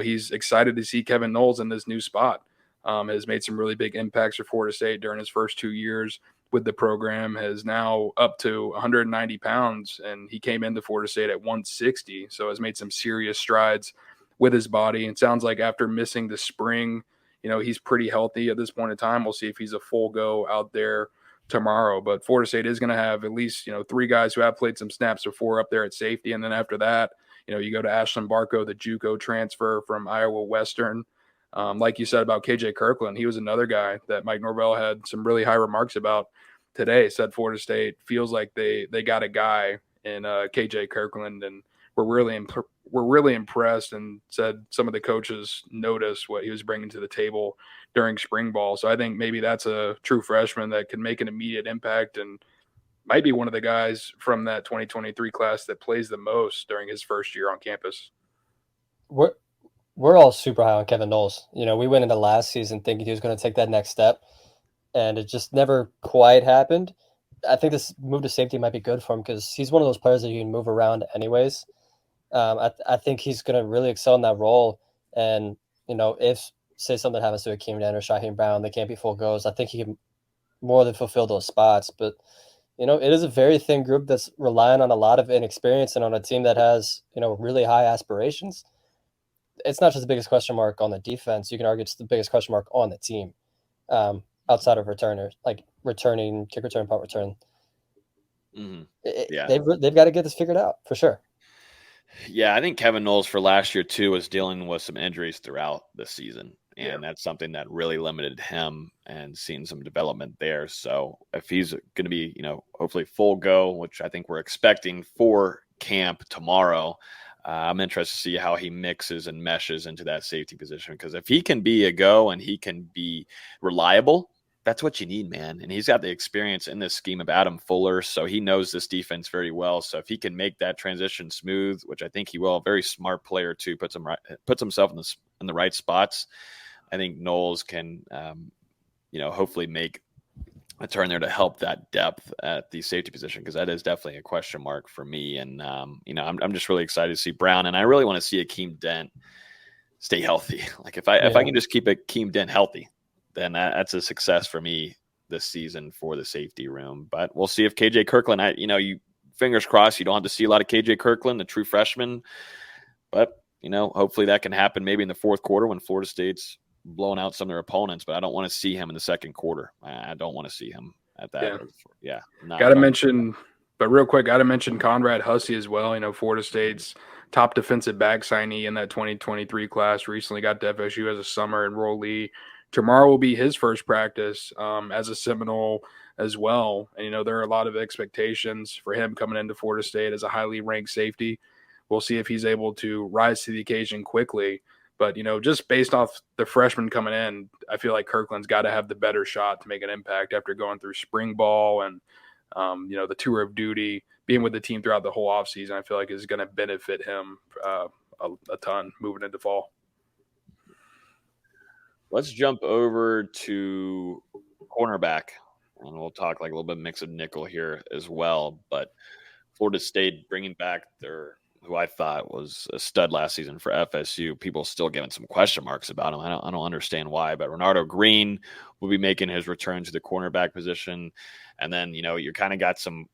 he's excited to see Kevin Knowles in this new spot. Has made some really big impacts for Florida State during his first 2 years with the program, has now up to 190 pounds, and he came into Florida State at 160, so has made some serious strides with his body. It sounds like after missing the spring, he's pretty healthy at this point in time. We'll see if he's a full go out there tomorrow. But Florida State is going to have at least, 3 guys who have played some snaps before up there at safety. And then after that, you go to Ashlyn Barco, the JUCO transfer from Iowa Western. Like you said about KJ Kirkland, he was another guy that Mike Norvell had some really high remarks about today. Said Florida State feels like they got a guy in KJ Kirkland, and we're really impressed, and said some of the coaches noticed what he was bringing to the table during spring ball. So I think maybe that's a true freshman that can make an immediate impact and might be one of the guys from that 2023 class that plays the most during his first year on campus. We're all super high on Kevin Knowles. We went into last season thinking he was going to take that next step, and it just never quite happened. I think this move to safety might be good for him because he's one of those players that you can move around anyways. I think he's going to really excel in that role. And, if, say, something happens to Akeem Dent or Shaheem Brown, they can't be full goes, I think he can more than fulfill those spots. But, it is a very thin group that's relying on a lot of inexperience, and on a team that has, really high aspirations. It's not just the biggest question mark on the defense. You can argue it's the biggest question mark on the team, outside of returners, like returning, kick return, punt return. Mm-hmm. Yeah. They've got to get this figured out for sure. Yeah, I think Kevin Knowles for last year, too, was dealing with some injuries throughout the season. And that's something that really limited him, and seeing some development there. So if he's going to be, hopefully full go, which I think we're expecting for camp tomorrow, I'm interested to see how he mixes and meshes into that safety position. Because if he can be a go and he can be reliable, that's what you need, man. And he's got the experience in this scheme of Adam Fuller, so he knows this defense very well. So if he can make that transition smooth, which I think he will, a very smart player too, puts himself in the right spots. I think Knowles can, hopefully make a turn there to help that depth at the safety position, because that is definitely a question mark for me. And I'm just really excited to see Brown, and I really want to see Akeem Dent stay healthy. Like if I can just keep Akeem Dent healthy, then that's a success for me this season for the safety room. But we'll see if KJ Kirkland, you fingers crossed you don't have to see a lot of KJ Kirkland, the true freshman. But, hopefully that can happen maybe in the fourth quarter when Florida State's blowing out some of their opponents. But I don't want to see him in the second quarter. I don't want to see him at that. Yeah. Got to mention Conrad Hussey as well. Florida State's top defensive back signee in that 2023 class recently got to FSU as a summer enrollee. Tomorrow will be his first practice as a Seminole as well. And, there are a lot of expectations for him coming into Florida State as a highly ranked safety. We'll see if he's able to rise to the occasion quickly. But, just based off the freshman coming in, I feel like Kirkland's got to have the better shot to make an impact after going through spring ball and, the tour of duty, being with the team throughout the whole offseason. I feel like is going to benefit him a ton moving into fall. Let's jump over to cornerback, and we'll talk like a little bit mix of nickel here as well. But Florida State bringing back who I thought was a stud last season for FSU. People still giving some question marks about him. I don't understand why, but Renardo Green will be making his return to the cornerback position. And then, you kind of got some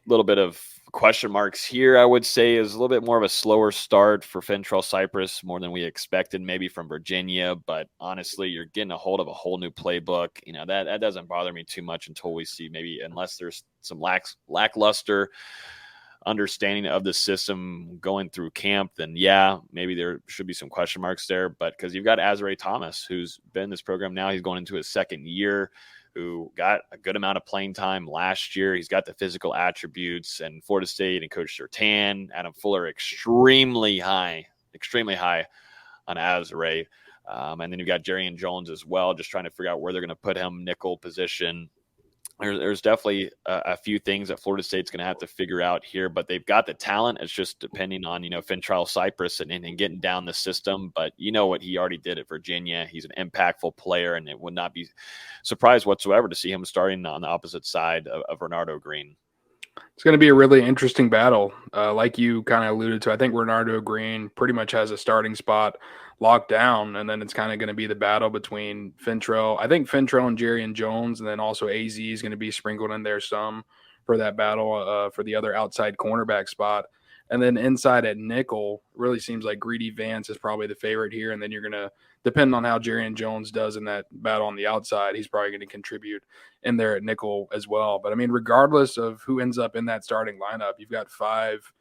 little bit of question marks here, I would say, is a little bit more of a slower start for Fentrell Cypress, more than we expected, maybe from Virginia. But honestly, you're getting a hold of a whole new playbook. That doesn't bother me too much until we see maybe, unless there's some lackluster understanding of the system going through camp, then yeah, maybe there should be some question marks there. But because you've got Azrae Thomas, who's been in this program now, he's going into his second year, who got a good amount of playing time last year. He's got the physical attributes, and Florida State and Coach Surtain, Adam Fuller, extremely high on Azrae. And then you've got Jerrion Jones as well, just trying to figure out where they're going to put him, nickel position. There's definitely a few things that Florida State's going to have to figure out here, but they've got the talent. It's just depending on, Fintrell Cypress and getting down the system. But you know what he already did at Virginia. He's an impactful player, and it would not be surprised whatsoever to see him starting on the opposite side of Renardo Green. It's going to be a really interesting battle. Like you kind of alluded to, I think Renardo Green pretty much has a starting spot locked down, and then it's kind of going to be the battle between Fintrell. I think Fintrell and Jerrion Jones, and then also AZ is going to be sprinkled in there some for that battle for the other outside cornerback spot. And then inside at nickel, really seems like Greedy Vance is probably the favorite here. And then you're going to, depending on how Jerrion Jones does in that battle on the outside, he's probably going to contribute in there at nickel as well. But, I mean, regardless of who ends up in that starting lineup, you've got 5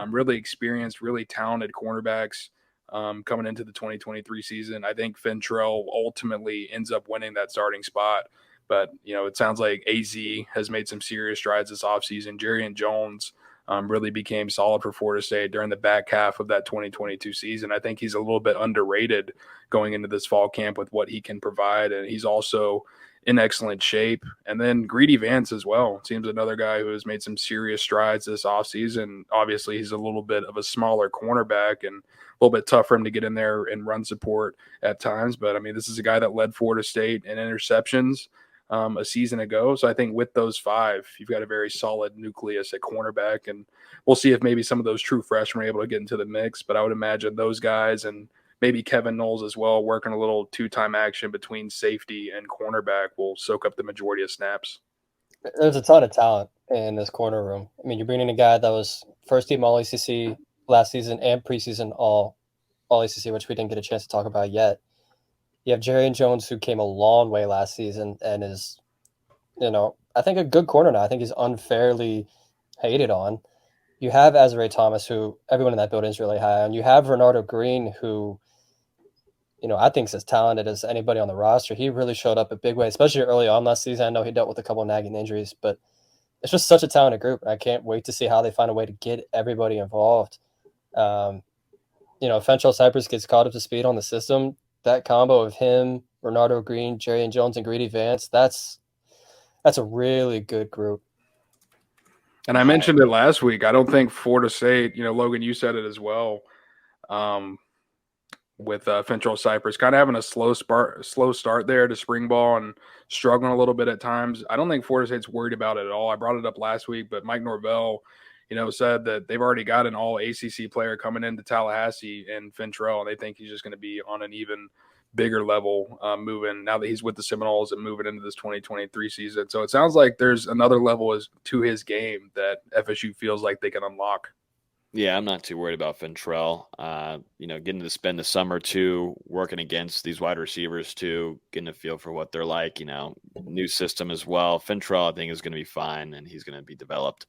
really experienced, really talented cornerbacks coming into the 2023 season. I think Fintrell ultimately ends up winning that starting spot. But, it sounds like AZ has made some serious strides this offseason. Jerrion Jones really became solid for Florida State during the back half of that 2022 season. I think he's a little bit underrated going into this fall camp with what he can provide, and he's also in excellent shape. And then Greedy Vance as well seems another guy who has made some serious strides this offseason. Obviously, he's a little bit of a smaller cornerback and a little bit tough for him to get in there and run support at times. But, I mean, this is a guy that led Florida State in interceptions a season ago. So I think with those 5, you've got a very solid nucleus at cornerback, and we'll see if maybe some of those true freshmen are able to get into the mix. But I would imagine those guys, and maybe Kevin Knowles as well, working a little 2-time action between safety and cornerback, will soak up the majority of snaps. There's a ton of talent in this corner room. I mean, you're bringing a guy that was first team All ACC last season and preseason All ACC, which we didn't get a chance to talk about yet. You have Jerrion Jones, who came a long way last season and is, I think a good corner now. I think he's unfairly hated on. You have Azrae Thomas, who everyone in that building is really high on. You have Renardo Green, who, I think is as talented as anybody on the roster. He really showed up a big way, especially early on last season. I know he dealt with a couple of nagging injuries, but it's just such a talented group. I can't wait to see how they find a way to get everybody involved. Fintrell Cypress gets caught up to speed on the system. That combo of him, Renardo Green, Jerrion Jones, and Greedy Vance, that's a really good group. And I mentioned it last week. I don't think Florida State, Logan, you said it as well, with Fintrell Cypress kind of having a slow start there to spring ball and struggling a little bit at times. I don't think Florida State's worried about it at all. I brought it up last week, but Mike Norvell, said that they've already got an all ACC player coming into Tallahassee in Fintrell, and they think he's just going to be on an even bigger level moving now that he's with the Seminoles and moving into this 2023 season. So it sounds like there's another level to his game that FSU feels like they can unlock. Yeah, I'm not too worried about Fintrell. Getting to spend the summer too, working against these wide receivers too, getting a feel for what they're like, new system as well. Fintrell, I think, is going to be fine, and he's going to be developed.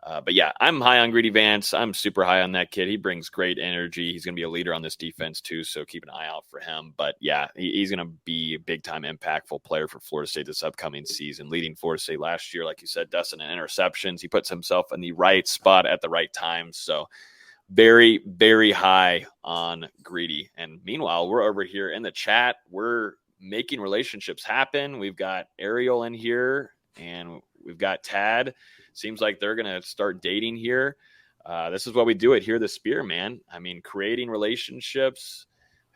But yeah, I'm high on Greedy Vance. I'm super high on that kid. He brings great energy. He's going to be a leader on this defense too, so keep an eye out for him. But yeah, he's going to be a big-time impactful player for Florida State this upcoming season, leading Florida State last year, like you said, Dustin, in interceptions. He puts himself in the right spot at the right time. So very, very high on Greedy. And meanwhile, we're over here in the chat. We're making relationships happen. We've got Ariel in here, and we've got Tad. Seems like they're going to start dating here. This is what we do at Hear the Spear, man. I mean, creating relationships.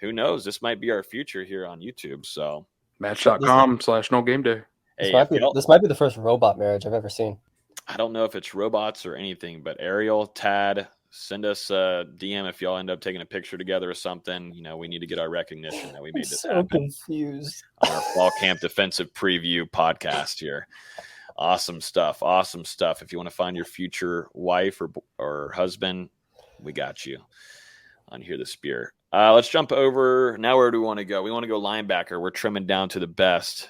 Who knows? This might be our future here on YouTube. So Match.com/NoGameDay. This might be the first robot marriage I've ever seen. I don't know if it's robots or anything, but Ariel, Tad, send us a DM if y'all end up taking a picture together or something. We need to get our recognition that we made this happen. Confused. On our fall camp defensive preview podcast here. Awesome stuff. If you want to find your future wife or husband, we got you on Hear the Spear. Let's jump over. Now where do we want to go? We want to go linebacker. We're trimming down to the best.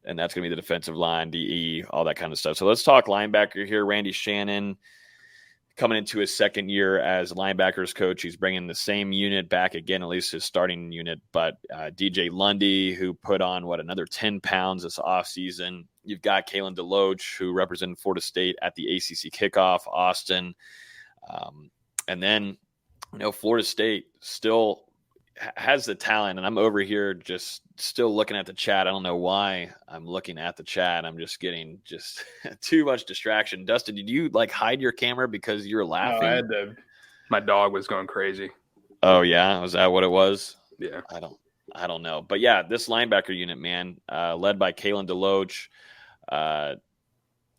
and that's going to be the defensive line, DE, all that kind of stuff. So let's talk linebacker here. Randy Shannon coming into his second year as linebackers coach. He's bringing the same unit back again, at least his starting unit. But DJ Lundy, who put on, another 10 pounds this offseason. You've got Kalen DeLoach, who represented Florida State at the ACC kickoff, Austin. And then, Florida State still has the talent, and I'm over here just still looking at the chat. I don't know why I'm looking at the chat. I'm just getting too much distraction. Dustin, did you hide your camera because you're laughing? No, I had to. My dog was going crazy. Oh yeah, was that what it was? Yeah, I don't know, but yeah, this linebacker unit, man, led by Kalen DeLoach,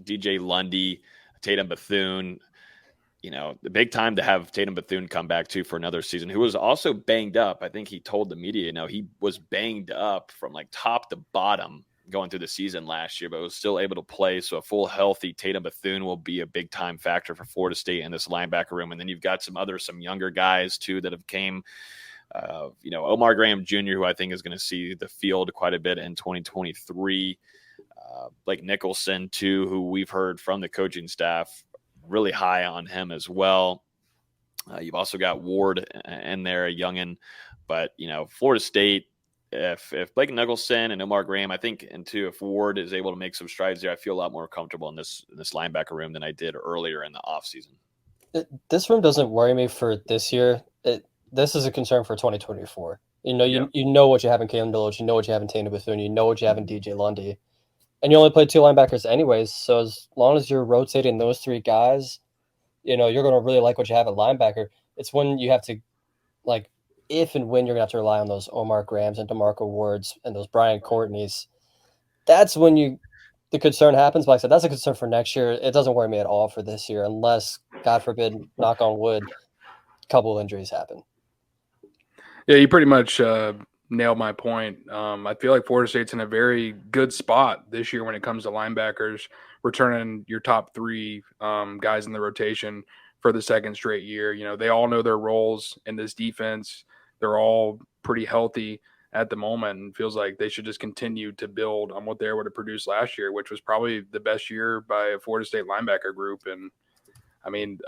DJ Lundy, Tatum Bethune. The big time to have Tatum Bethune come back too for another season, who was also banged up. I think he told the media, he was banged up from top to bottom going through the season last year, but was still able to play. So a full healthy Tatum Bethune will be a big time factor for Florida State in this linebacker room. And then you've got some younger guys too that have came, Omar Graham Jr., who I think is going to see the field quite a bit in 2023. Blake Nicholson too, who we've heard from the coaching staff really high on him as well. You've also got Ward in there, a youngin', but Florida State, if Blake Nicholson and Omar Graham, I think, and too, if Ward is able to make some strides there, I feel a lot more comfortable in this linebacker room than I did earlier in the offseason. This room doesn't worry me for this year. This is a concern for 2024. You know what you have in Kalen DeLoach, you know what you have in Tatum Bethune, you know what you have in DJ Lundy. And you only play 2 linebackers anyways, so as long as you're rotating those 3 guys, you're going to really like what you have at linebacker. It's when you have to, if and when you're going to have to rely on those Omar Grahams and DeMarco Wards and those Brian Courtneys, that's when the concern happens. But like I said, that's a concern for next year. It doesn't worry me at all for this year unless, God forbid, knock on wood, a couple of injuries happen. Yeah, you pretty much nailed my point. I feel like Florida State's in a very good spot this year when it comes to linebackers, returning your top 3 guys in the rotation for the second straight year. They all know their roles in this defense. They're all pretty healthy at the moment, and feels like they should just continue to build on what they were able to produce last year, which was probably the best year by a Florida State linebacker group. And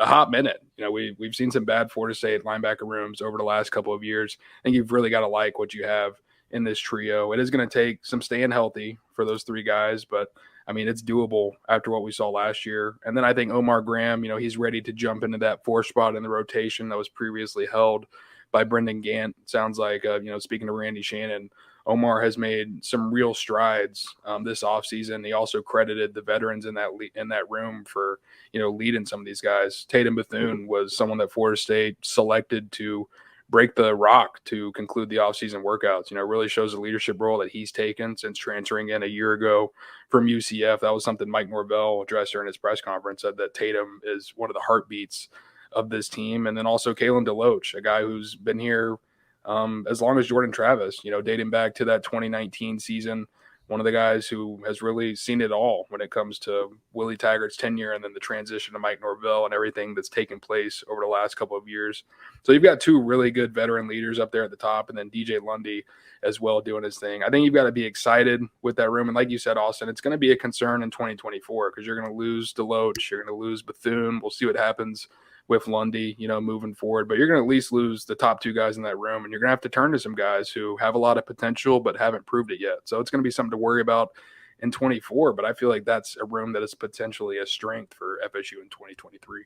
a hot minute. We've seen some bad Florida State linebacker rooms over the last couple of years. I think you've really got to like what you have in this trio. It is going to take some staying healthy for those 3 guys, but it's doable after what we saw last year. And then I think Omar Graham, he's ready to jump into that 4 spot in the rotation that was previously held by Brendan Gant. Sounds like, speaking to Randy Shannon, Omar has made some real strides this offseason. He also credited the veterans in that room for, leading some of these guys. Tatum Bethune was someone that Florida State selected to break the rock to conclude the offseason workouts. Really shows the leadership role that he's taken since transferring in a year ago from UCF. That was something Mike Norvell addressed during his press conference, said that Tatum is one of the heartbeats of this team. And then also Kalen DeLoach, a guy who's been here as long as Jordan Travis, dating back to that 2019 season, one of the guys who has really seen it all when it comes to Willie Taggart's tenure and then the transition to Mike Norvell and everything that's taken place over the last couple of years. So you've got 2 really good veteran leaders up there at the top, and then DJ Lundy as well doing his thing. I think you've got to be excited with that room. And like you said, Austin, it's going to be a concern in 2024 because you're going to lose DeLoach, you're going to lose Bethune. We'll see what happens with Lundy, moving forward. But you're going to at least lose the top 2 guys in that room, and you're going to have to turn to some guys who have a lot of potential but haven't proved it yet. So it's going to be something to worry about in 24, but I feel like that's a room that is potentially a strength for FSU in 2023.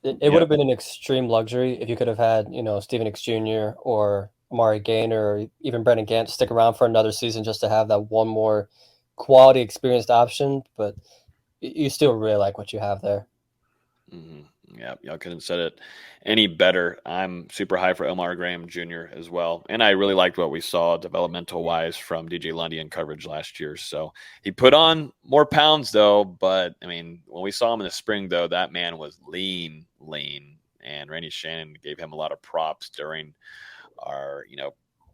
It would have been an extreme luxury if you could have had, Stephen X Jr. or Amari Gaynor or even Brendan Gant stick around for another season just to have that one more quality experienced option, but you still really like what you have there. Mm-hmm. Yeah, y'all couldn't have said it any better. I'm super high for Omar Graham Jr. as well. And I really liked what we saw developmental-wise from DJ Lundy in coverage last year. So he put on more pounds, though. But, when we saw him in the spring, though, that man was lean. And Randy Shannon gave him a lot of props during our,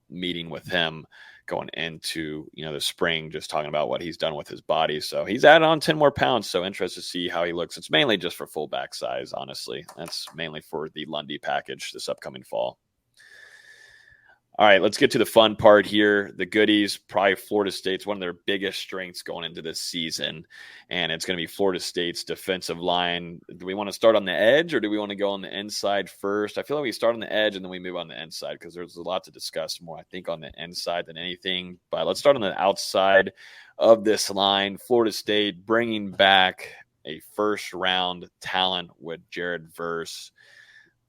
meeting with him going into, the spring, just talking about what he's done with his body. So he's added on 10 more pounds. So interested to see how he looks. It's mainly just for fullback size, honestly. That's mainly for the Lundy package this upcoming fall. All right, let's get to the fun part here. The goodies, probably Florida State's one of their biggest strengths going into this season, and it's going to be Florida State's defensive line. Do we want to start on the edge, or do we want to go on the inside first? I feel like we start on the edge and then we move on the inside because there's a lot to discuss more, I think, on the inside than anything. But let's start on the outside of this line. Florida State bringing back a first-round talent with Jared Verse.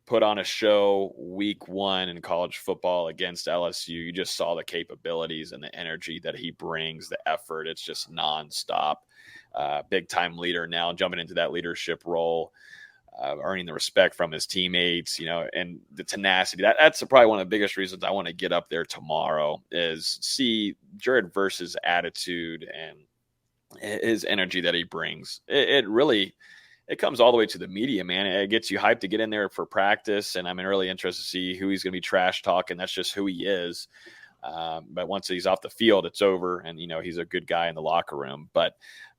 Put on a show week 1 in college football against LSU. You just saw the capabilities and the energy that he brings, the effort. It's just nonstop. Big time leader now, jumping into that leadership role, earning the respect from his teammates, and the tenacity. That's probably one of the biggest reasons I want to get up there tomorrow is see Jared Verse's attitude and his energy that he brings. It comes all the way to the media, man. It gets you hyped to get in there for practice, and I'm really interested to see who he's going to be trash talking. That's just who he is. But once he's off the field, it's over, and he's a good guy in the locker room. But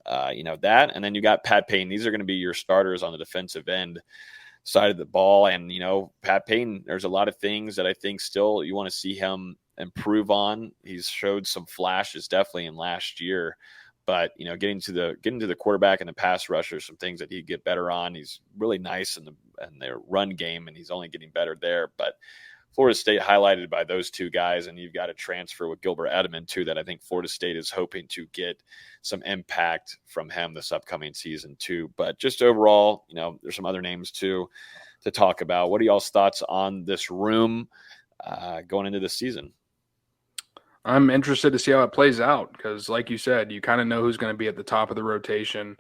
that, and then you got Pat Payne. These are going to be your starters on the defensive end side of the ball, and Pat Payne. There's a lot of things that I think still you want to see him improve on. He's showed some flashes definitely in last year. But getting to the quarterback and the pass rusher, some things that he'd get better on. He's really nice in their run game, and he's only getting better there. But Florida State highlighted by those two guys, and you've got a transfer with Gilbert Edmond too that I think Florida State is hoping to get some impact from him this upcoming season too. But just overall, there's some other names too to talk about. What are y'all's thoughts on this room going into this season? I'm interested to see how it plays out because, like you said, you kind of know who's going to be at the top of the rotation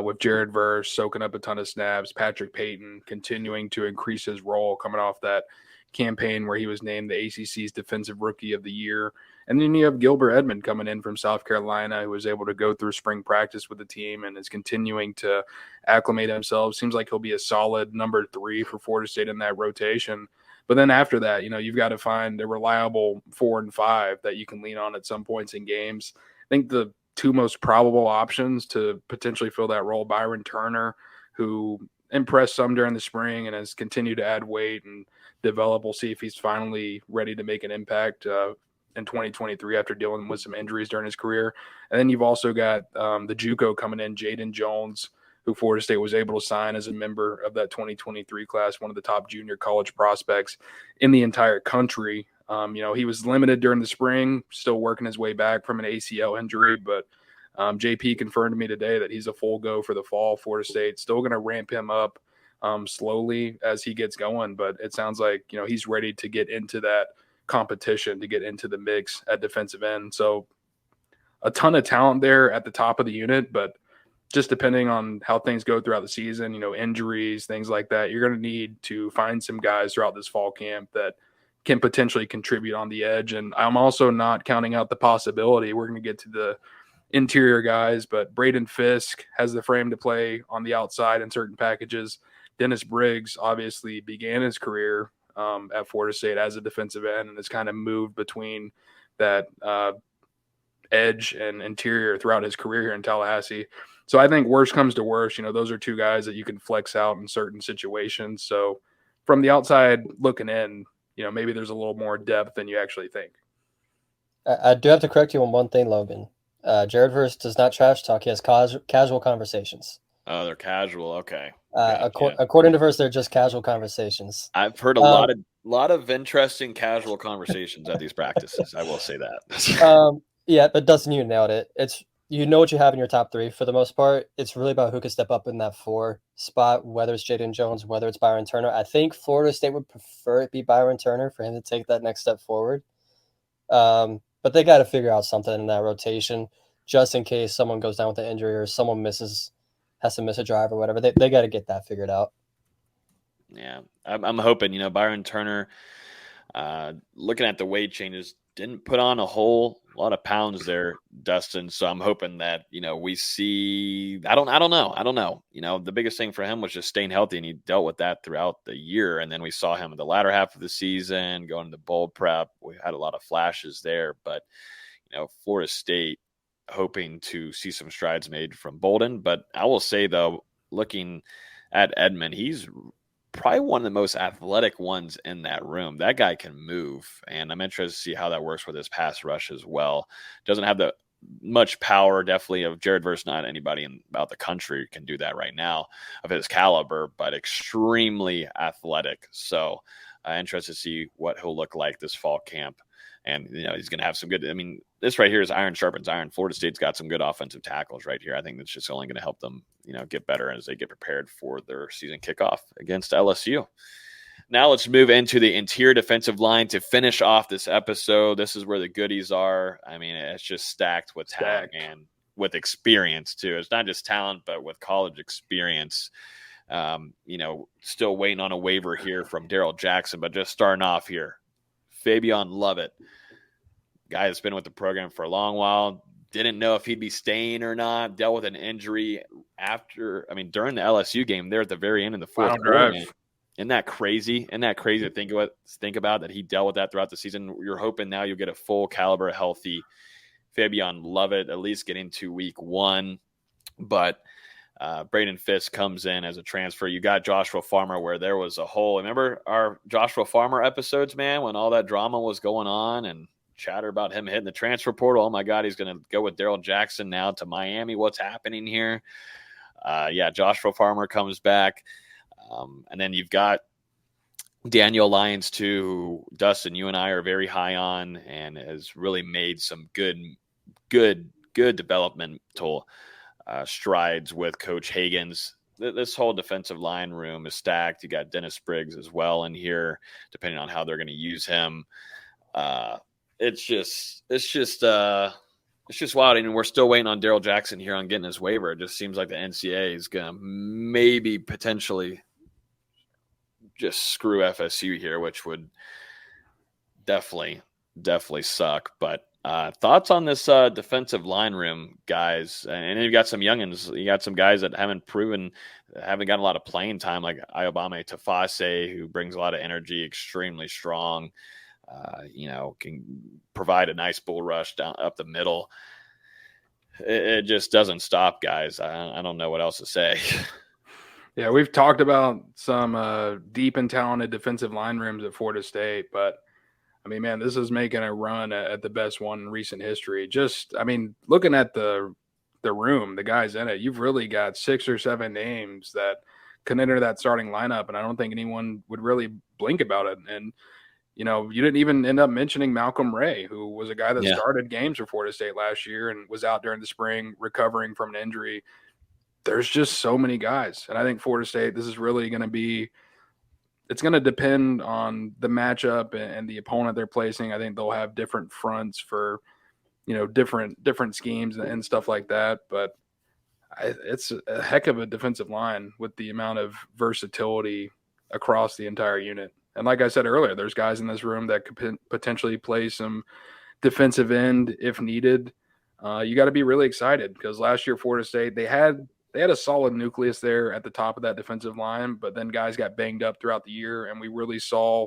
with Jared Verse soaking up a ton of snaps, Patrick Payton continuing to increase his role coming off that campaign where he was named the ACC's Defensive Rookie of the Year. And then you have Gilbert Edmond coming in from South Carolina who was able to go through spring practice with the team and is continuing to acclimate himself. Seems like he'll be a solid number 3 for Florida State in that rotation. But then after that, you've got to find a reliable 4 and 5 that you can lean on at some points in games. I think the two most probable options to potentially fill that role, Byron Turner, who impressed some during the spring and has continued to add weight and develop. We'll see if he's finally ready to make an impact in 2023 after dealing with some injuries during his career. And then you've also got the JUCO coming in, Jaden Jones, who Florida State was able to sign as a member of that 2023 class, one of the top junior college prospects in the entire country. He was limited during the spring, still working his way back from an ACL injury, but JP confirmed to me today that he's a full go for the fall. Florida State still going to ramp him up slowly as he gets going, but it sounds like, he's ready to get into that competition, to get into the mix at defensive end. So a ton of talent there at the top of the unit, but just depending on how things go throughout the season, injuries, things like that, you're going to need to find some guys throughout this fall camp that can potentially contribute on the edge. And I'm also not counting out the possibility, we're going to get to the interior guys, but Braden Fisk has the frame to play on the outside in certain packages. Dennis Briggs obviously began his career at Florida State as a defensive end and has kind of moved between that edge and interior throughout his career here in Tallahassee. So I think worst comes to worst, those are two guys that you can flex out in certain situations. So from the outside looking in, maybe there's a little more depth than you actually think. I do have to correct you on one thing, Logan. Jared Verse does not trash talk. He has casual conversations. Oh, they're casual. Okay. According to Verse, they're just casual conversations. I've heard a lot of interesting casual conversations at these practices. I will say that. Yeah, but Dustin, you nailed it. It's what you have in your top 3 for the most part. It's really about who can step up in that 4 spot, whether it's Jaden Jones, whether it's Byron Turner. I think Florida State would prefer it be Byron Turner for him to take that next step forward. But they got to figure out something in that rotation just in case someone goes down with an injury or someone has to miss a drive or whatever. They got to get that figured out. Yeah, I'm hoping, Byron Turner, looking at the weight changes, didn't put on a whole lot of pounds there, Dustin. So I'm hoping that, we see, I don't know. The biggest thing for him was just staying healthy, and he dealt with that throughout the year. And then we saw him in the latter half of the season going to the bowl prep. We had a lot of flashes there, but, Florida State hoping to see some strides made from Bolden. But I will say, though, looking at Edmond, he's probably one of the most athletic ones in that room. That guy can move, and I'm interested to see how that works with his pass rush as well. Doesn't have the much power, definitely, of Jared Verse. Not anybody in about the country can do that right now of his caliber, but extremely athletic. So interested to see what he'll look like this fall camp. And, he's going to have some good – I mean, this right here is iron sharpens iron. Florida State's got some good offensive tackles right here. I think that's just only going to help them, get better as they get prepared for their season kickoff against LSU. Now let's move into the interior defensive line to finish off this episode. This is where the goodies are. I mean, it's just stacked with talent and with experience, too. It's not just talent, but with college experience. Still waiting on a waiver here from Darrell Jackson, but just starting off here. Fabian Lovett, guy that's been with the program for a long while, didn't know if he'd be staying or not, dealt with an injury during the LSU game there at the very end of the fourth quarter. Isn't that crazy? Isn't that crazy to think about that he dealt with that throughout the season? You're hoping now you'll get a full caliber, healthy Fabian Lovett, at least get into week 1. But Braden Fisk comes in as a transfer. You got Joshua Farmer where there was a hole. Remember our Joshua Farmer episodes, man, when all that drama was going on and chatter about him hitting the transfer portal? Oh, my God, he's going to go with Darrell Jackson now to Miami. What's happening here? Joshua Farmer comes back. And then you've got Daniel Lyons, too, who Dustin, you and I are very high on and has really made some good developmental strides with Coach Hagan's. This whole defensive line room is stacked. You got Dennis Briggs as well in here, depending on how they're going to use him. It's just wild. And we're still waiting on Darrell Jackson here on getting his waiver. It just seems like the NCAA is going to maybe potentially just screw FSU here, which would definitely suck. But thoughts on this defensive line room, guys? And then you've got some youngins. You got some guys that haven't gotten a lot of playing time, like Ayobame Tafase, who brings a lot of energy, extremely strong. Can provide a nice bull rush down up the middle. It just doesn't stop, guys. I don't know what else to say. Yeah, we've talked about some deep and talented defensive line rooms at Florida State, but I mean, man, this is making a run at the best one in recent history. Looking at the room, the guys in it, you've really got 6 or 7 names that can enter that starting lineup, and I don't think anyone would really blink about it. And you didn't even end up mentioning Malcolm Ray, who was a guy that started games for Florida State last year and was out during the spring recovering from an injury. There's just so many guys. And I think Florida State, this is really going to be – it's going to depend on the matchup and the opponent they're placing. I think they'll have different fronts for, different schemes and stuff like that. But it's a heck of a defensive line with the amount of versatility across the entire unit. And like I said earlier, there's guys in this room that could potentially play some defensive end if needed. You got to be really excited because last year Florida State, they had a solid nucleus there at the top of that defensive line, but then guys got banged up throughout the year, and we really saw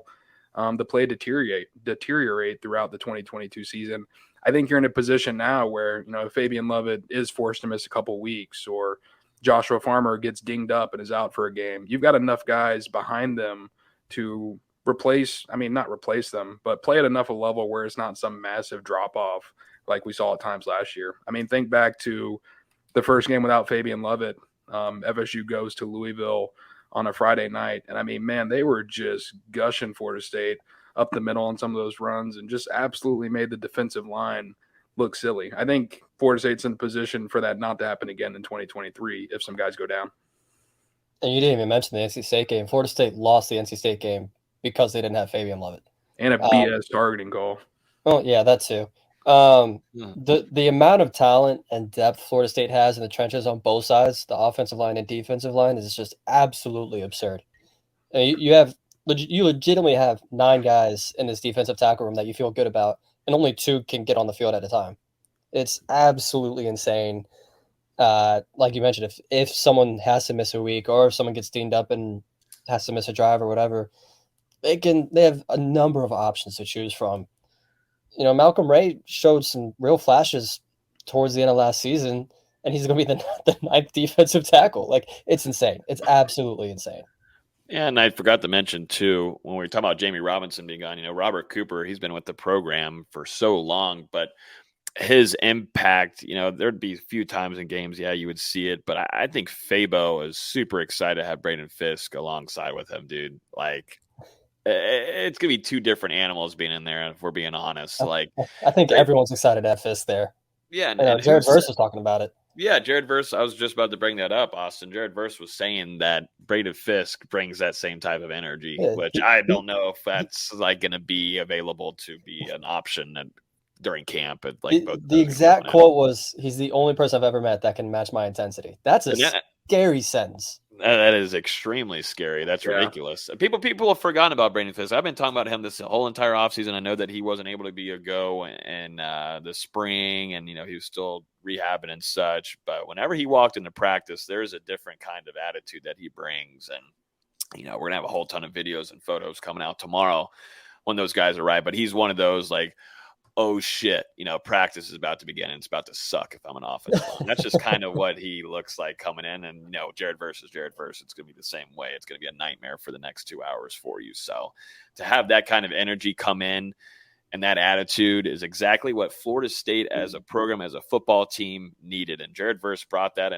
the play deteriorate throughout the 2022 season. I think you're in a position now where, if Fabian Lovett is forced to miss a couple weeks or Joshua Farmer gets dinged up and is out for a game, you've got enough guys behind them to not replace them, but play at enough a level where it's not some massive drop-off like we saw at times last year. I mean, think back to the first game without Fabian Lovett. FSU goes to Louisville on a Friday night. And I mean, man, they were just gushing Florida State up the middle on some of those runs and just absolutely made the defensive line look silly. I think Florida State's in position for that not to happen again in 2023 if some guys go down. And you didn't even mention the NC State game. Florida State lost the NC State game because they didn't have Fabian Lovett. And a BS targeting call. Oh, yeah, that too. The amount of talent and depth Florida State has in the trenches on both sides, the offensive line and defensive line, is just absolutely absurd. You legitimately have 9 guys in this defensive tackle room that you feel good about, and only 2 can get on the field at a time. It's absolutely insane. Like you mentioned, if someone has to miss a week or if someone gets dinged up and has to miss a drive or whatever, they have a number of options to choose from. Malcolm Ray showed some real flashes towards the end of last season, and he's going to be the 9th defensive tackle. Like, it's insane. It's absolutely insane. And I forgot to mention, too, when we were talking about Jamie Robinson being gone, Robert Cooper, he's been with the program for so long, but his impact, there'd be a few times in games, you would see it. But I think Fabo is super excited to have Braden Fisk alongside with him, dude. Like, it's going to be two different animals being in there, if we're being honest. Like, I think everyone's excited to have Fisk there. Yeah. And Jared Verse was talking about it. Yeah, Jared Verse, I was just about to bring that up, Austin. Jared Verse was saying that Braden Fisk brings that same type of energy, which I don't know if that's like going to be available to be an option during camp. The exact quote was, "He's the only person I've ever met that can match my intensity." That's a scary sentence. That is extremely scary. That's ridiculous. People have forgotten about Braden Fisk. I've been talking about him this whole entire offseason. I know that he wasn't able to be a go in the spring, and he was still rehabbing and such. But whenever he walked into practice, there's a different kind of attitude that he brings. And we're gonna have a whole ton of videos and photos coming out tomorrow when those guys arrive. But he's one of those like, oh shit, practice is about to begin and it's about to suck if I'm an offensive line. That's just kind of what he looks like coming in. And Jared Verse is Jared Verse. It's going to be the same way. It's going to be a nightmare for the next 2 hours for you. So to have that kind of energy come in and that attitude is exactly what Florida State as a program, as a football team needed. And Jared Verse brought that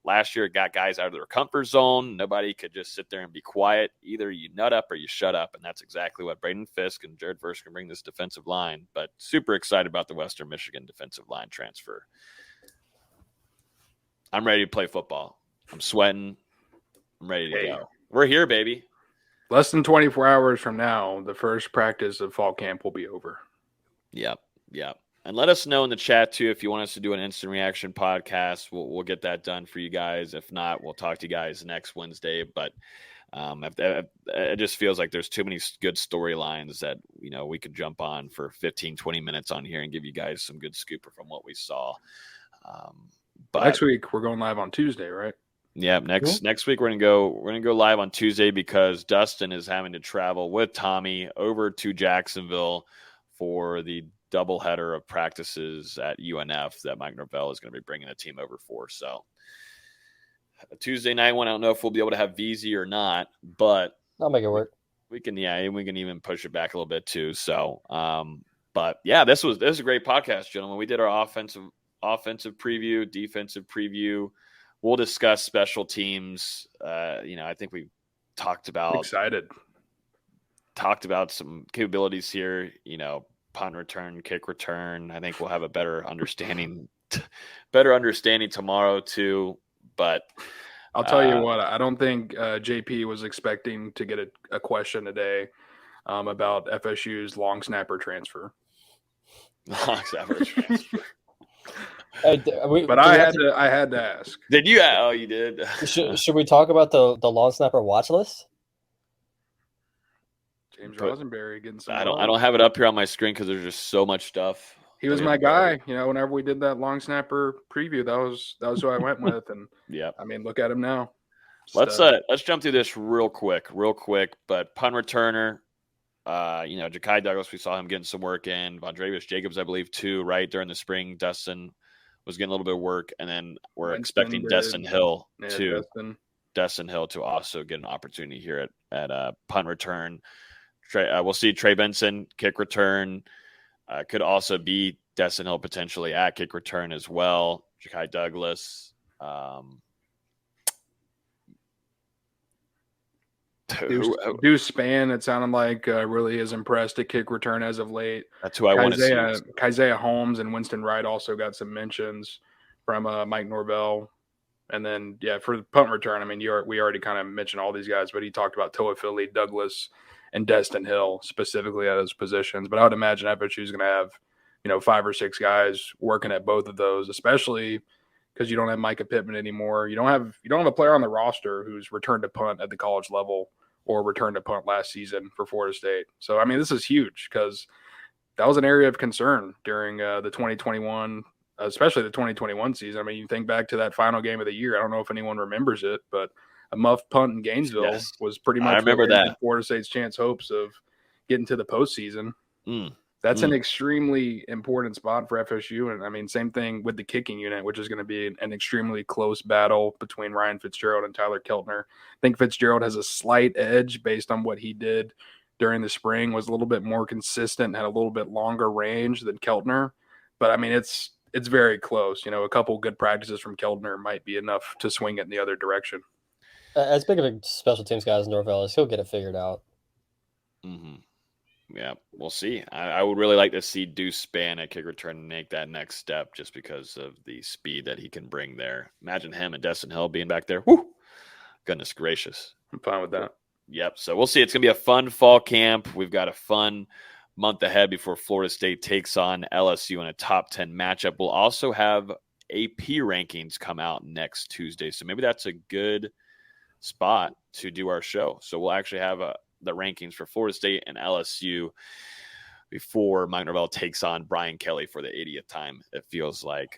last year. It got guys out of their comfort zone. Nobody could just sit there and be quiet. Either you nut up or you shut up. And that's exactly what Braden Fisk and Jared Verse can bring this defensive line. But super excited about the Western Michigan defensive line transfer. I'm ready to play football. I'm sweating. I'm ready to go. We're here, baby. Less than 24 hours from now, the first practice of fall camp will be over. Yep. And let us know in the chat, too, if you want us to do an instant reaction podcast. We'll get that done for you guys. If not, we'll talk to you guys next Wednesday. But it just feels like there's too many good storylines that, we could jump on for 15, 20 minutes on here and give you guys some good scoop from what we saw. But next week, we're going live on Tuesday, right? Yeah, next week we're gonna go live on Tuesday because Dustin is having to travel with Tommy over to Jacksonville for the doubleheader of practices at UNF that Mike Norvell is going to be bringing the team over for. So a Tuesday night one, I don't know if we'll be able to have VZ or not, but I'll make it work. We can even push it back a little bit too. So, but yeah, this was a great podcast, gentlemen. We did our offensive preview, defensive preview. We'll discuss special teams. I think we talked about some capabilities here, punt return, kick return. I think we'll have a better understanding tomorrow too. But I'll tell you what, I don't think JP was expecting to get a question today about FSU's long snapper transfer. Long snapper transfer. But I had to ask. Did you? Oh, you did. Should we talk about the long snapper watch list? James Rosenberry getting some. I don't have it up here on my screen because there's just so much stuff. He was my guy. Whenever we did that long snapper preview, that was who I went with. And yeah, I mean, look at him now. Let's jump through this real quick. But punt returner. Ja'Kai Douglas, we saw him getting some work in. Vondravius Jacobs, I believe, too, right during the spring. Dustin was getting a little bit of work, and then we're expecting Destin Hill to also get an opportunity here at punt return. We'll see Trey Benson kick return. Could also be Destin Hill potentially at kick return as well. Ja'Kai Douglas. Deuce Spann, it sounded like really is impressed at kick return as of late. That's who I want to see. Keziah Holmes and Winston Wright also got some mentions from Mike Norvell. And then, for the punt return, I mean, we already kind of mentioned all these guys, but he talked about Toa Philly, Douglas, and Destin Hill specifically at those positions. But I would imagine FSU is going to have, 5 or 6 guys working at both of those, especially because you don't have Micah Pittman anymore. You don't have a player on the roster who's returned to punt at the college level or returned to punt last season for Florida State. So, I mean, this is huge because that was an area of concern during the 2021, especially the 2021 season. I mean, you think back to that final game of the year. I don't know if anyone remembers it, but a muffed punt in Gainesville was pretty much I remember that Florida State's hopes of getting to the postseason. That's an extremely important spot for FSU. And I mean, same thing with the kicking unit, which is going to be an extremely close battle between Ryan Fitzgerald and Tyler Keltner. I think Fitzgerald has a slight edge based on what he did during the spring, was a little bit more consistent, had a little bit longer range than Keltner. But I mean, it's very close. A couple good practices from Keltner might be enough to swing it in the other direction. As big of a special teams guy as Norvell is, he'll get it figured out. Mm-hmm. Yeah, we'll see. I would really like to see Deuce Spann at kick return make that next step just because of the speed that he can bring there. Imagine him and Dustin Hill being back there. Woo! Goodness gracious. I'm fine with that. Yep. So we'll see. It's going to be a fun fall camp. We've got a fun month ahead before Florida State takes on LSU in a top 10 matchup. We'll also have AP rankings come out next Tuesday. So maybe that's a good spot to do our show. So we'll actually have the rankings for Florida State and LSU before Mike Norvell takes on Brian Kelly for the 80th time, it feels like.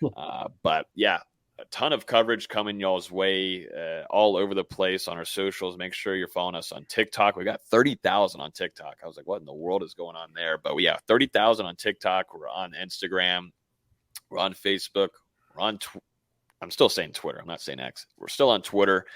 But yeah, a ton of coverage coming y'all's way all over the place on our socials. Make sure you're following us on TikTok. We got 30,000 on TikTok. I was like, what in the world is going on there? But we have 30,000 on TikTok. We're on Instagram. We're on Facebook. We're on I'm still saying Twitter. I'm not saying X. We're still on Twitter.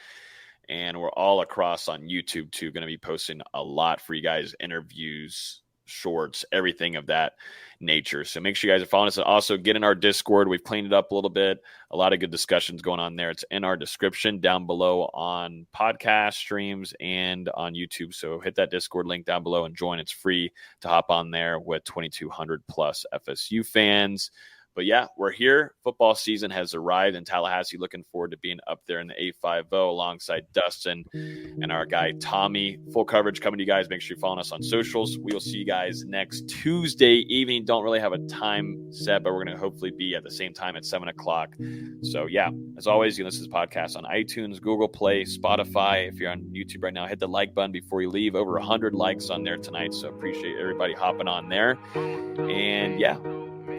And we're all across on YouTube, too. Going to be posting a lot for you guys, interviews, shorts, everything of that nature. So make sure you guys are following us. And also get in our Discord. We've cleaned it up a little bit. A lot of good discussions going on there. It's in our description down below on podcast streams and on YouTube. So hit that Discord link down below and join. It's free to hop on there with 2,200 plus FSU fans. But yeah, we're here. Football season has arrived in Tallahassee. Looking forward to being up there in the A50 alongside Dustin and our guy Tommy. Full coverage coming to you guys. Make sure you're following us on socials. We will see you guys next Tuesday evening. Don't really have a time set, but we're going to hopefully be at the same time at 7 o'clock. So yeah, as always, you can listen to this podcast on iTunes, Google Play, Spotify. If you're on YouTube right now, hit the like button before you leave. Over 100 likes on there tonight. So appreciate everybody hopping on there. And yeah,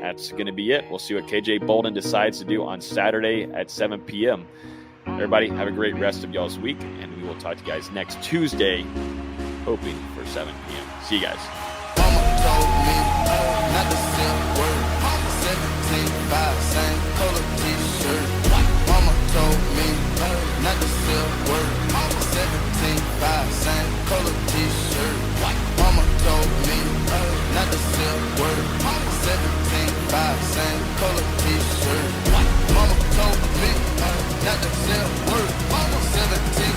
that's going to be it. We'll see what KJ Bolden decides to do on Saturday at 7 p.m. Everybody, have a great rest of y'all's week, and we will talk to you guys next Tuesday, hoping for 7 p.m. See you guys. Mama told me not to say a word. 17.5, same color t-shirt. Mama told me not to say a word. 17.5, same color t-shirt. Mama told me not to say a word. 17.5, same color t-shirt. Mama told me not to say a word. 17